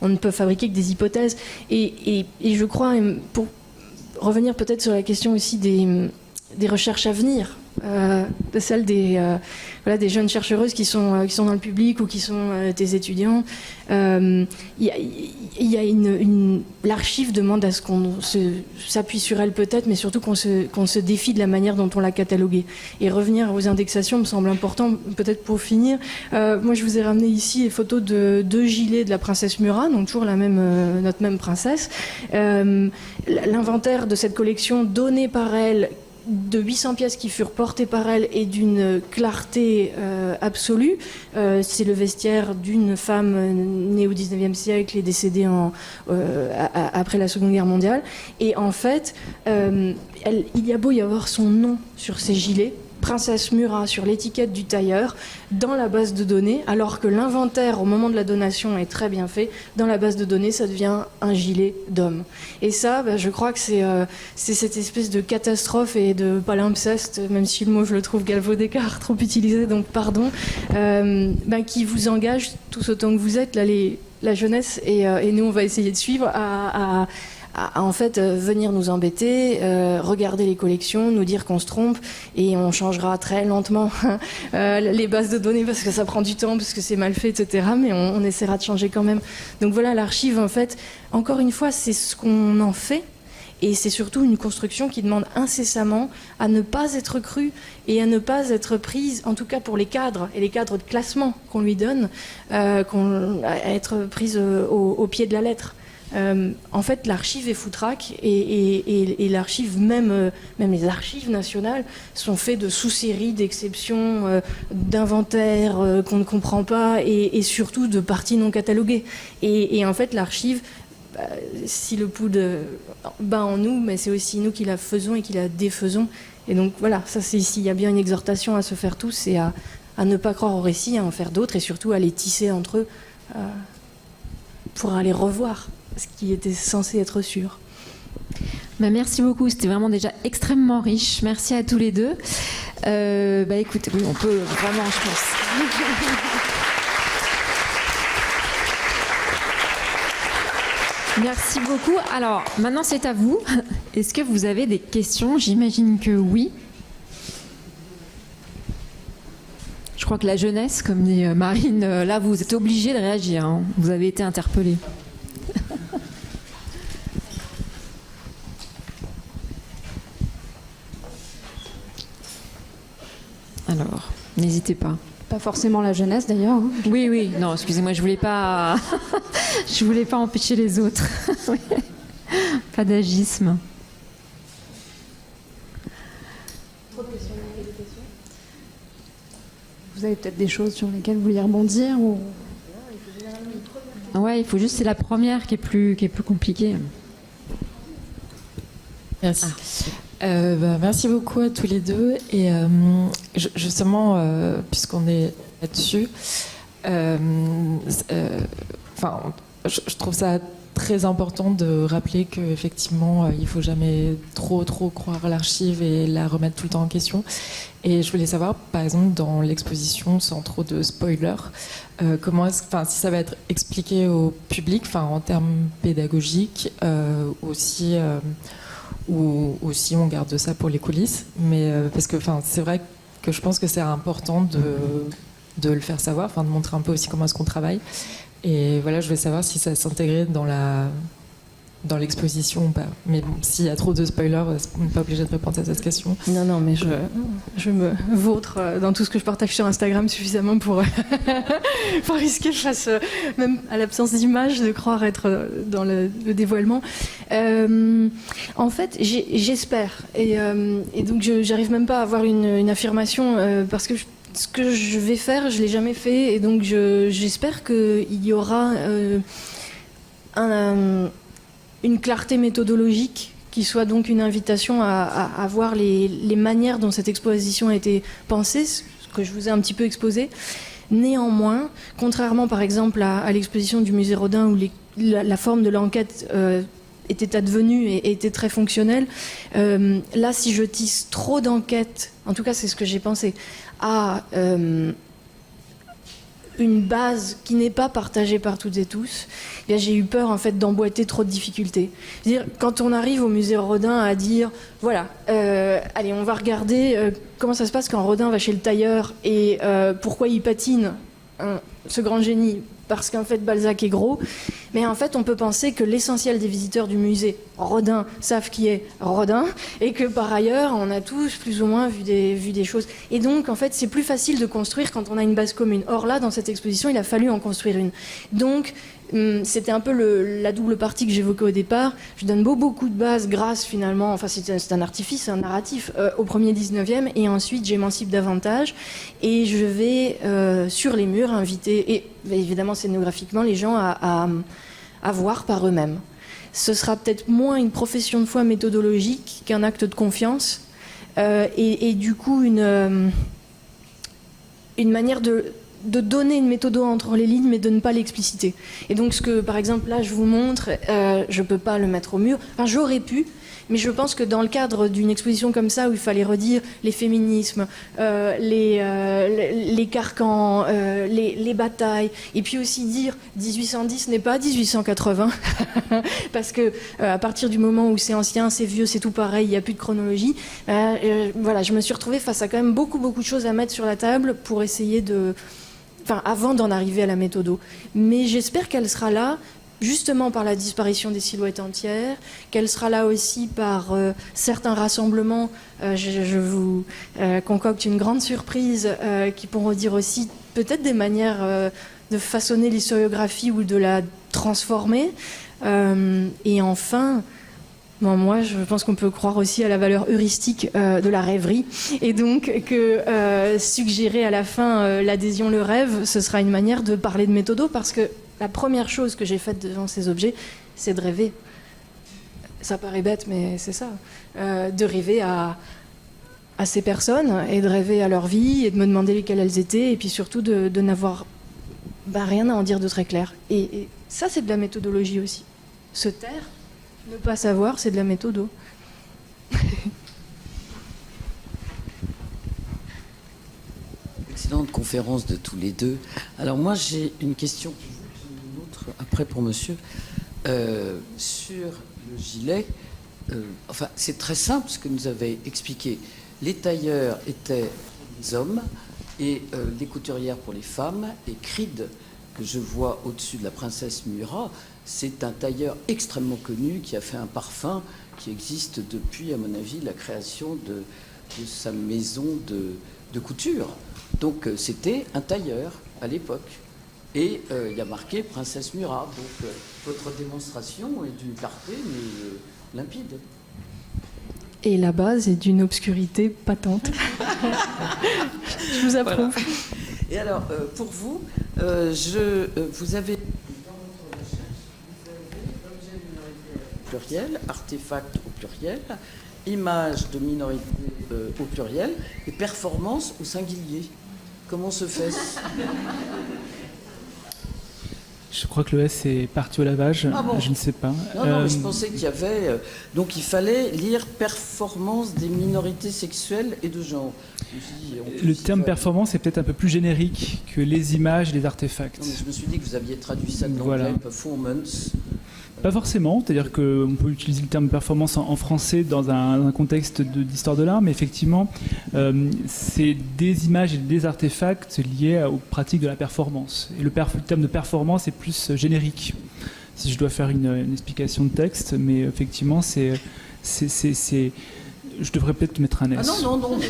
on ne peut fabriquer que des hypothèses. Et je crois, pour revenir peut-être sur la question aussi des recherches à venir, celle des jeunes chercheuses qui sont dans le public ou qui sont des étudiants. L'archive demande à ce qu'on s'appuie sur elle peut-être, mais surtout qu'on se défie de la manière dont on l'a cataloguée. Et revenir aux indexations me semble important, peut-être pour finir. Moi, je vous ai ramené ici les photos de 2 gilets de la princesse Murat, donc toujours notre même princesse. L'inventaire de cette collection donnée par elle, de 800 pièces qui furent portées par elle, et d'une clarté absolue. C'est le vestiaire d'une femme née au 19e siècle et décédée après la Seconde Guerre mondiale. Et en fait, il y a beau y avoir son nom sur ces gilets, Princesse Murat sur l'étiquette du tailleur, dans la base de données, alors que l'inventaire au moment de la donation est très bien fait, dans la base de données, ça devient un gilet d'homme. Et ça, je crois que c'est cette espèce de catastrophe et de palimpseste, même si le mot je le trouve galvaudé car trop utilisé, donc pardon, qui vous engage tous autant que vous êtes, là, la jeunesse, et nous on va essayer de suivre à en fait venir nous embêter, regarder les collections, nous dire qu'on se trompe, et on changera très lentement les bases de données parce que ça prend du temps, parce que c'est mal fait, etc. Mais on essaiera de changer quand même. Donc voilà, l'archive, en fait, encore une fois, c'est ce qu'on en fait. Et c'est surtout une construction qui demande incessamment à ne pas être crue et à ne pas être prise, en tout cas pour les cadres et les cadres de classement qu'on lui donne, à être prise au pied de la lettre. En fait, l'archive est foutraque, et l'archive, même les archives nationales, sont faites de sous-séries, d'exceptions, d'inventaires qu'on ne comprend pas, et surtout de parties non cataloguées. Et en fait, l'archive, si le poudre bat en nous, mais c'est aussi nous qui la faisons et qui la défaisons. Et donc voilà, ça c'est ici. Il y a bien une exhortation à se faire tous et à ne pas croire au récit, à en faire d'autres, et surtout à les tisser entre eux pour aller revoir ce qui était censé être sûr. Merci beaucoup, c'était vraiment déjà extrêmement riche. Merci à tous les deux. Écoutez, oui, on peut vraiment, je pense. Merci beaucoup. Alors, maintenant c'est à vous. Est-ce que vous avez des questions? J'imagine que oui. Je crois que la jeunesse, comme dit Marine, là vous êtes obligés de réagir, hein. Vous avez été interpellés. Alors, n'hésitez pas. Pas forcément la jeunesse d'ailleurs. Hein. Oui, non, excusez-moi, je voulais pas empêcher les autres. Pas d'agisme. Vous avez peut-être des choses sur lesquelles vous vouliez rebondir ou... Ouais, il faut juste, c'est la première qui est plus compliquée. Merci. Merci beaucoup à tous les deux. Et justement, puisqu'on est là-dessus, je trouve ça très important de rappeler qu'effectivement, il ne faut jamais trop croire l'archive et la remettre tout le temps en question. Et je voulais savoir, par exemple, dans l'exposition, sans trop de spoilers, si ça va être expliqué au public, en termes pédagogiques, ou si on garde ça pour les coulisses. Mais parce que, c'est vrai que je pense que c'est important de le faire savoir, de montrer un peu aussi comment est-ce qu'on travaille. Et voilà, je voulais savoir si ça s'intégrait dans l'exposition ou pas. Mais bon, s'il y a trop de spoilers, on n'est pas obligé de répondre à cette question. Non, mais je me vautre dans tout ce que je partage sur Instagram suffisamment pour risquer face même à l'absence d'image de croire être dans le dévoilement. En fait, j'espère. Et donc, j'arrive même pas à avoir une affirmation parce que ce que je vais faire, je ne l'ai jamais fait. Et donc, j'espère qu'il y aura une clarté méthodologique qui soit donc une invitation à voir les manières dont cette exposition a été pensée, ce que je vous ai un petit peu exposé. Néanmoins, contrairement par exemple à l'exposition du musée Rodin où la forme de l'enquête était advenue et était très fonctionnelle, là si je tisse trop d'enquêtes, en tout cas c'est ce que j'ai pensé, à une base qui n'est pas partagée par toutes et tous, eh bien, j'ai eu peur en fait d'emboîter trop de difficultés. C'est-à-dire, quand on arrive au musée Rodin à dire, voilà, allez, on va regarder comment ça se passe quand Rodin va chez le tailleur et pourquoi il patine, ce grand génie, parce qu'en fait Balzac est gros, mais en fait on peut penser que l'essentiel des visiteurs du musée Rodin savent qui est Rodin et que par ailleurs on a tous plus ou moins vu des choses. Et donc en fait c'est plus facile de construire quand on a une base commune. Or là dans cette exposition il a fallu en construire une. Donc c'était un peu la double partie que j'évoquais au départ. Je donne beaucoup de bases grâce finalement, enfin c'est un artifice, c'est un narratif au premier 19e et ensuite j'émancipe davantage et je vais sur les murs inviter, et évidemment scénographiquement, les gens à voir par eux-mêmes. Ce sera peut-être moins une profession de foi méthodologique qu'un acte de confiance et du coup une manière de donner une méthode entre les lignes mais de ne pas l'expliciter. Et donc ce que par exemple là je vous montre, je peux pas le mettre au mur, enfin j'aurais pu, mais je pense que dans le cadre d'une exposition comme ça où il fallait redire les féminismes, les carcans, les batailles, et puis aussi dire 1810 n'est pas 1880 parce que à partir du moment où c'est ancien, c'est vieux, c'est tout pareil, il n'y a plus de chronologie, voilà, je me suis retrouvée face à quand même beaucoup de choses à mettre sur la table pour essayer avant d'en arriver à la méthodo. Mais j'espère qu'elle sera là justement par la disparition des silhouettes entières, qu'elle sera là aussi par certains rassemblements. Je vous concocte une grande surprise qui pourront dire aussi peut-être des manières de façonner l'historiographie ou de la transformer. Et enfin, moi, je pense qu'on peut croire aussi à la valeur heuristique de la rêverie. Et donc, que suggérer à la fin l'adhésion, le rêve, ce sera une manière de parler de méthodo, parce que la première chose que j'ai faite devant ces objets, c'est de rêver. Ça paraît bête, mais c'est ça. De rêver à ces personnes, et de rêver à leur vie, et de me demander lesquelles elles étaient, et puis surtout de n'avoir rien à en dire de très clair. Et ça, c'est de la méthodologie aussi. Se taire, ne pas savoir, c'est de la méthodo. Excellente conférence de tous les deux. Alors moi, j'ai une question pour vous, puis une autre après pour monsieur. Sur le gilet, c'est très simple ce que nous avez expliqué. Les tailleurs étaient les hommes et les couturières pour les femmes. Et Creed, que je vois au-dessus de la princesse Murat, c'est un tailleur extrêmement connu qui a fait un parfum qui existe depuis, à mon avis, la création de sa maison de couture. Donc c'était un tailleur à l'époque. Et il y a marqué Princesse Murat. Donc votre démonstration est d'une clarté mais limpide. Et la base est d'une obscurité patente. Je vous approuve. Voilà. Et alors, pour vous, vous avez dans votre pluriel, artefact au pluriel, image de minorité au pluriel et performance au singulier. Comment se fait-ce? Je crois que le S est parti au lavage. Ah bon? Je ne sais pas. Non, mais je pensais qu'il y avait... donc il fallait lire performance des minorités sexuelles et de genre. Je me suis dit, en plus, Le terme performance est peut-être un peu plus générique que les images et les artefacts. Non, mais je me suis dit que vous aviez traduit ça de l'anglais, Voilà. performance. Pas forcément, c'est-à-dire qu'on peut utiliser le terme performance en français dans un contexte d'histoire de l'art, mais effectivement, c'est des images et des artefacts liés aux pratiques de la performance. Et le terme de performance est plus générique, si je dois faire une explication de texte, mais effectivement, je devrais peut-être mettre un S. Ah non, mais,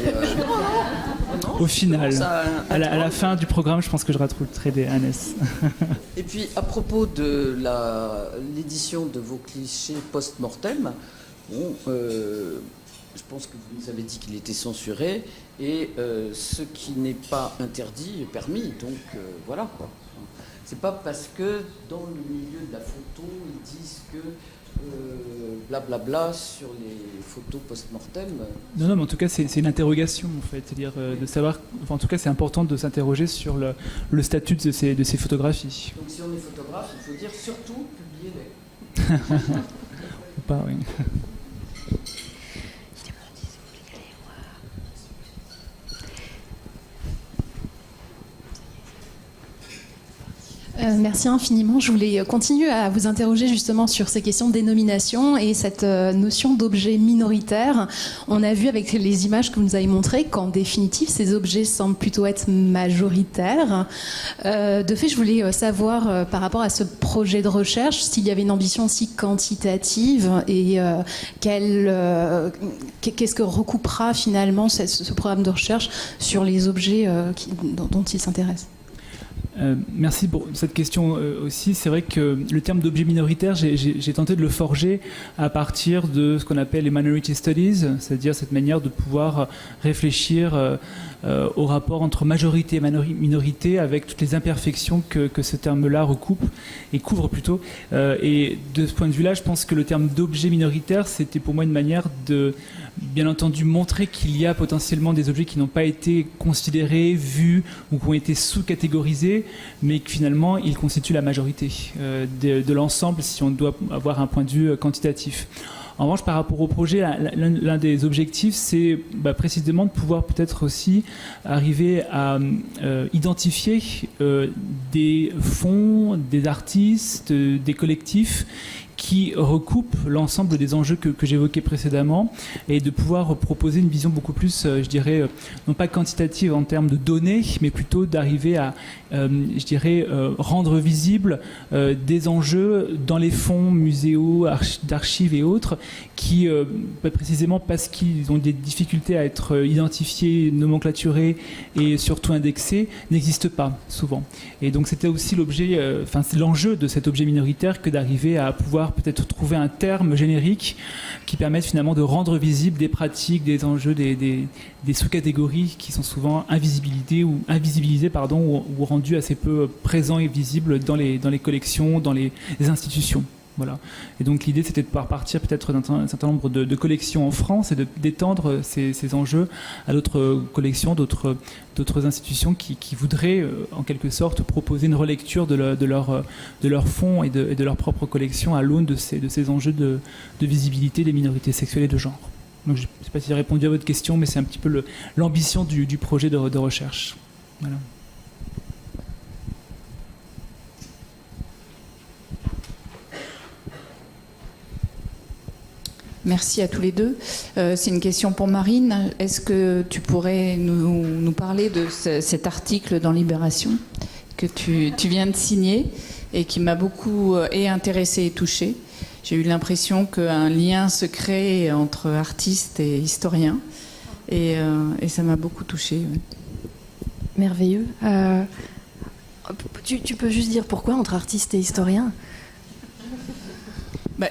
non, Au final, ça, à la fin du programme, je pense que je retrouverai un S. Et puis, à propos de l'édition de vos clichés post-mortem, bon, je pense que vous nous avez dit qu'il était censuré, et ce qui n'est pas interdit est permis, donc voilà quoi. C'est pas parce que dans le milieu de la photo, ils disent que blablabla sur les photos post-mortem. Non, mais en tout cas, c'est une interrogation, en fait. C'est-à-dire de savoir... Enfin, en tout cas, c'est important de s'interroger sur le statut de ces photographies. Donc si on est photographe, il faut dire surtout publiez-les. Ou pas, oui. Merci infiniment. Je voulais continuer à vous interroger justement sur ces questions de dénomination et cette notion d'objet minoritaire. On a vu avec les images que vous nous avez montrées qu'en définitive, ces objets semblent plutôt être majoritaires. De fait, je voulais savoir par rapport à ce projet de recherche s'il y avait une ambition aussi quantitative et qu'est-ce que recoupera finalement ce programme de recherche sur les objets dont il s'intéresse. Merci pour cette question aussi. C'est vrai que le terme d'objet minoritaire, j'ai tenté de le forger à partir de ce qu'on appelle les minority studies, c'est-à-dire cette manière de pouvoir réfléchir au rapport entre majorité et minorité avec toutes les imperfections que ce terme-là recoupe et couvre plutôt. Et de ce point de vue-là, je pense que le terme d'objet minoritaire, c'était pour moi une manière de, bien entendu, montrer qu'il y a potentiellement des objets qui n'ont pas été considérés, vus ou qui ont été sous-catégorisés, mais que finalement, ils constituent la majorité de l'ensemble si on doit avoir un point de vue quantitatif. En revanche, par rapport au projet, l'un des objectifs, c'est précisément de pouvoir peut-être aussi arriver à identifier des fonds, des artistes, des collectifs qui recoupent l'ensemble des enjeux que j'évoquais précédemment et de pouvoir proposer une vision beaucoup plus, je dirais, non pas quantitative en termes de données, mais plutôt d'arriver à, je dirais, rendre visibles des enjeux dans les fonds muséaux, d'archives et autres qui, précisément parce qu'ils ont des difficultés à être identifiés, nomenclaturés et surtout indexés, n'existent pas souvent. Et donc c'était aussi l'objet, c'est l'enjeu de cet objet minoritaire que d'arriver à pouvoir peut-être trouver un terme générique qui permette finalement de rendre visibles des pratiques, des enjeux, des sous-catégories qui sont souvent invisibilisées ou rendues assez peu présents et visibles dans les collections, dans les institutions. Voilà. Et donc l'idée c'était de pouvoir partir peut-être d'un certain nombre de collections en France et d'étendre ces enjeux à d'autres collections, d'autres institutions qui voudraient en quelque sorte proposer une relecture de leurs fonds et de leurs propres collections à l'aune de ces enjeux de visibilité des minorités sexuelles et de genre. Donc je ne sais pas si j'ai répondu à votre question, mais c'est un petit peu l'ambition du projet de recherche. Voilà. Merci à tous les deux. C'est une question pour Marine. Est-ce que tu pourrais nous parler de cet article dans Libération que tu viens de signer et qui m'a beaucoup intéressée et touchée? J'ai eu l'impression qu'un lien se crée entre artistes et historiens et ça m'a beaucoup touchée. Ouais. Merveilleux. Tu peux juste dire pourquoi entre artistes et historiens?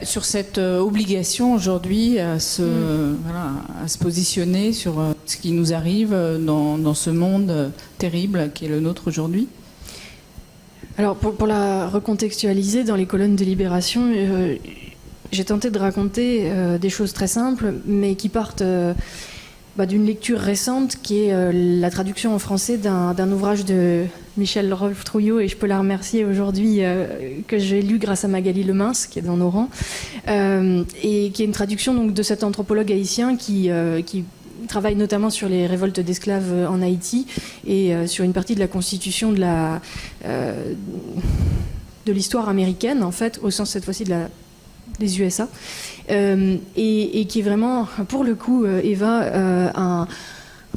Sur cette obligation aujourd'hui à se positionner sur ce qui nous arrive dans ce monde terrible qui est le nôtre aujourd'hui. Alors pour la recontextualiser, dans les colonnes de Libération, j'ai tenté de raconter des choses très simples, mais qui partent d'une lecture récente, qui est la traduction en français d'un ouvrage de Michel Rolf Trouillot, et je peux la remercier aujourd'hui, que j'ai lu grâce à Magali Lemince, qui est dans nos rangs, et qui est une traduction donc, de cet anthropologue haïtien qui travaille notamment sur les révoltes d'esclaves en Haïti et sur une partie de la constitution de l'histoire américaine, en fait, au sens cette fois-ci des USA, et qui est vraiment, pour le coup, Eva,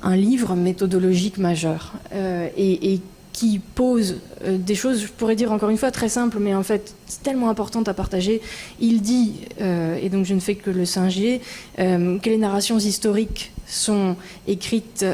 un livre méthodologique majeur, et qui pose des choses, je pourrais dire encore une fois très simples, mais en fait tellement importantes à partager. Il dit, et donc je ne fais que le singer, que les narrations historiques sont écrites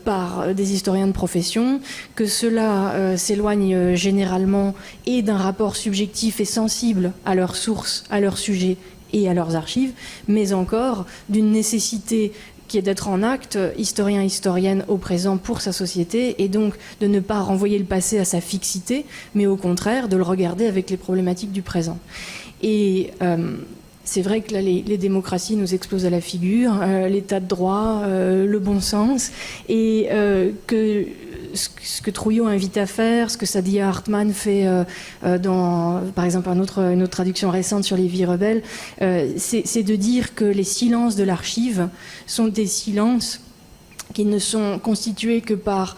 par des historiens de profession, que cela s'éloigne généralement et d'un rapport subjectif et sensible à leurs sources, à leurs sujets et à leurs archives, mais encore d'une nécessité qui est d'être en acte, historien-historienne au présent pour sa société, et donc de ne pas renvoyer le passé à sa fixité, mais au contraire de le regarder avec les problématiques du présent. Et c'est vrai que là, les démocraties nous explosent à la figure, l'état de droit, le bon sens, et que ce que Trouillot invite à faire, ce que Saidiya Hartman fait dans, par exemple, une autre traduction récente sur les vies rebelles, c'est de dire que les silences de l'archive sont des silences qui ne sont constitués que par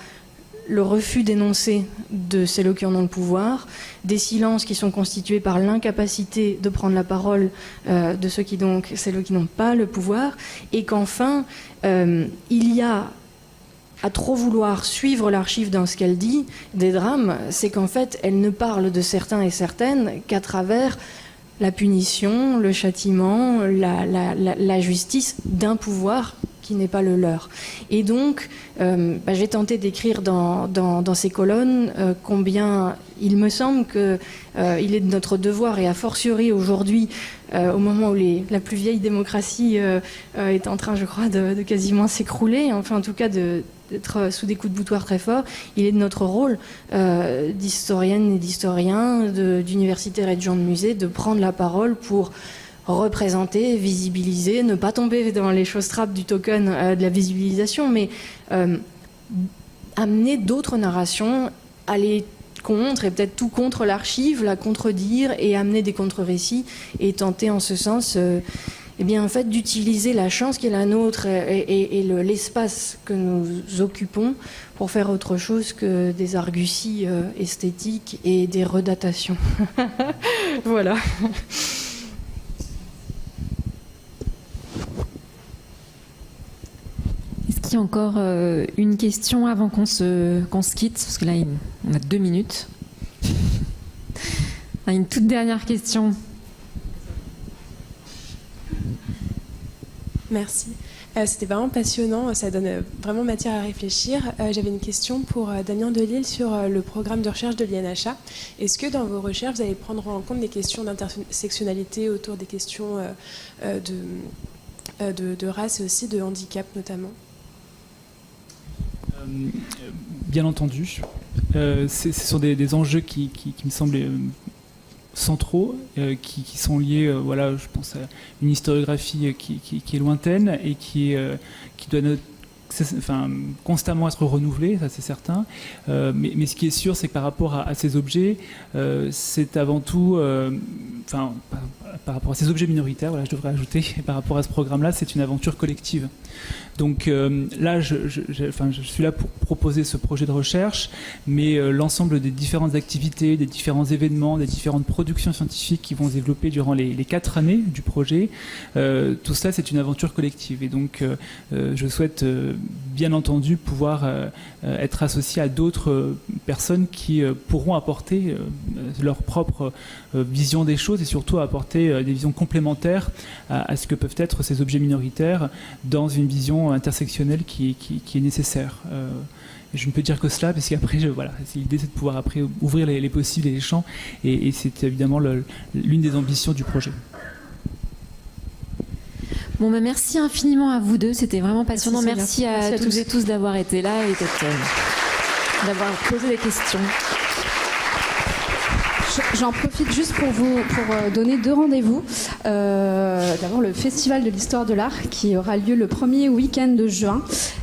le refus d'énoncer de celles qui en ont le pouvoir, des silences qui sont constitués par l'incapacité de prendre la parole de celles qui n'ont pas le pouvoir, et qu'enfin, il y a, à trop vouloir suivre l'archive dans ce qu'elle dit, des drames, c'est qu'en fait, elle ne parle de certains et certaines qu'à travers la punition, le châtiment, la justice d'un pouvoir qui n'est pas le leur. Et donc, j'ai tenté d'écrire dans ces colonnes combien il me semble qu'il est de notre devoir, et a fortiori aujourd'hui, au moment où la plus vieille démocratie est en train, je crois, de quasiment s'écrouler, enfin en tout cas d'être sous des coups de boutoir très forts, il est de notre rôle d'historienne et d'historien, d'universitaire et de gens de musée, de prendre la parole pour représenter, visibiliser, ne pas tomber dans les choses trappes du token de la visibilisation, mais amener d'autres narrations, aller contre, et peut-être tout contre l'archive, la contredire et amener des contre-récits, et tenter en ce sens en fait, d'utiliser la chance qui est la nôtre et l'espace que nous occupons pour faire autre chose que des arguties esthétiques et des redatations. Voilà. Est-ce qu'il y a encore une question avant qu'on se quitte? Parce que là, on a 2 minutes. Une toute dernière question. Merci. C'était vraiment passionnant, ça donne vraiment matière à réfléchir. J'avais une question pour Damien Delille sur le programme de recherche de l'INHA. Est-ce que dans vos recherches, vous allez prendre en compte des questions d'intersectionnalité autour des questions de race et aussi de handicap notamment? Bien entendu. Ce sont des enjeux qui me semblent centraux, qui sont liés, je pense à une historiographie qui est lointaine et qui doit constamment être renouvelée, ça c'est certain. Mais ce qui est sûr, c'est que par rapport à ces objets, c'est avant tout, par rapport à ces objets minoritaires, je devrais ajouter, et par rapport à ce programme-là, c'est une aventure collective. Donc là, je suis là pour proposer ce projet de recherche, mais l'ensemble des différentes activités, des différents événements, des différentes productions scientifiques qui vont se développer durant les 4 années du projet, tout cela, c'est une aventure collective. Et donc, je souhaite bien entendu pouvoir être associé à d'autres personnes qui pourront apporter leur propre vision des choses, et surtout apporter des visions complémentaires à ce que peuvent être ces objets minoritaires dans une vision intersectionnelle qui est nécessaire. Je ne peux dire que cela, parce qu'après, l'idée c'est de pouvoir après ouvrir les possibles et les champs, et c'est évidemment l'une des ambitions du projet. Bon, merci infiniment à vous deux, c'était vraiment passionnant. Merci à toutes tous et tous d'avoir été là et d'avoir posé des questions. J'en profite juste pour donner 2 rendez-vous. D'abord le Festival de l'Histoire de l'Art qui aura lieu le premier week-end de juin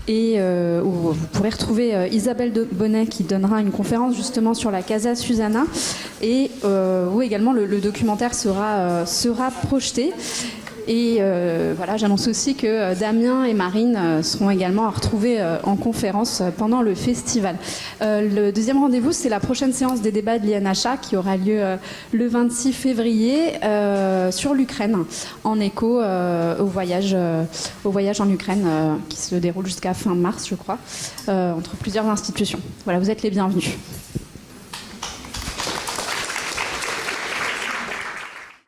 et où vous pourrez retrouver Isabelle Bonnet qui donnera une conférence justement sur la Casa Susanna et où également le documentaire sera projeté. Et voilà, j'annonce aussi que Damien et Marine seront également à retrouver en conférence pendant le festival. Le deuxième rendez-vous, c'est la prochaine séance des débats de l'INHA qui aura lieu le 26 février sur l'Ukraine, en écho au voyage en Ukraine qui se déroule jusqu'à fin mars, je crois, entre plusieurs institutions. Voilà, vous êtes les bienvenus.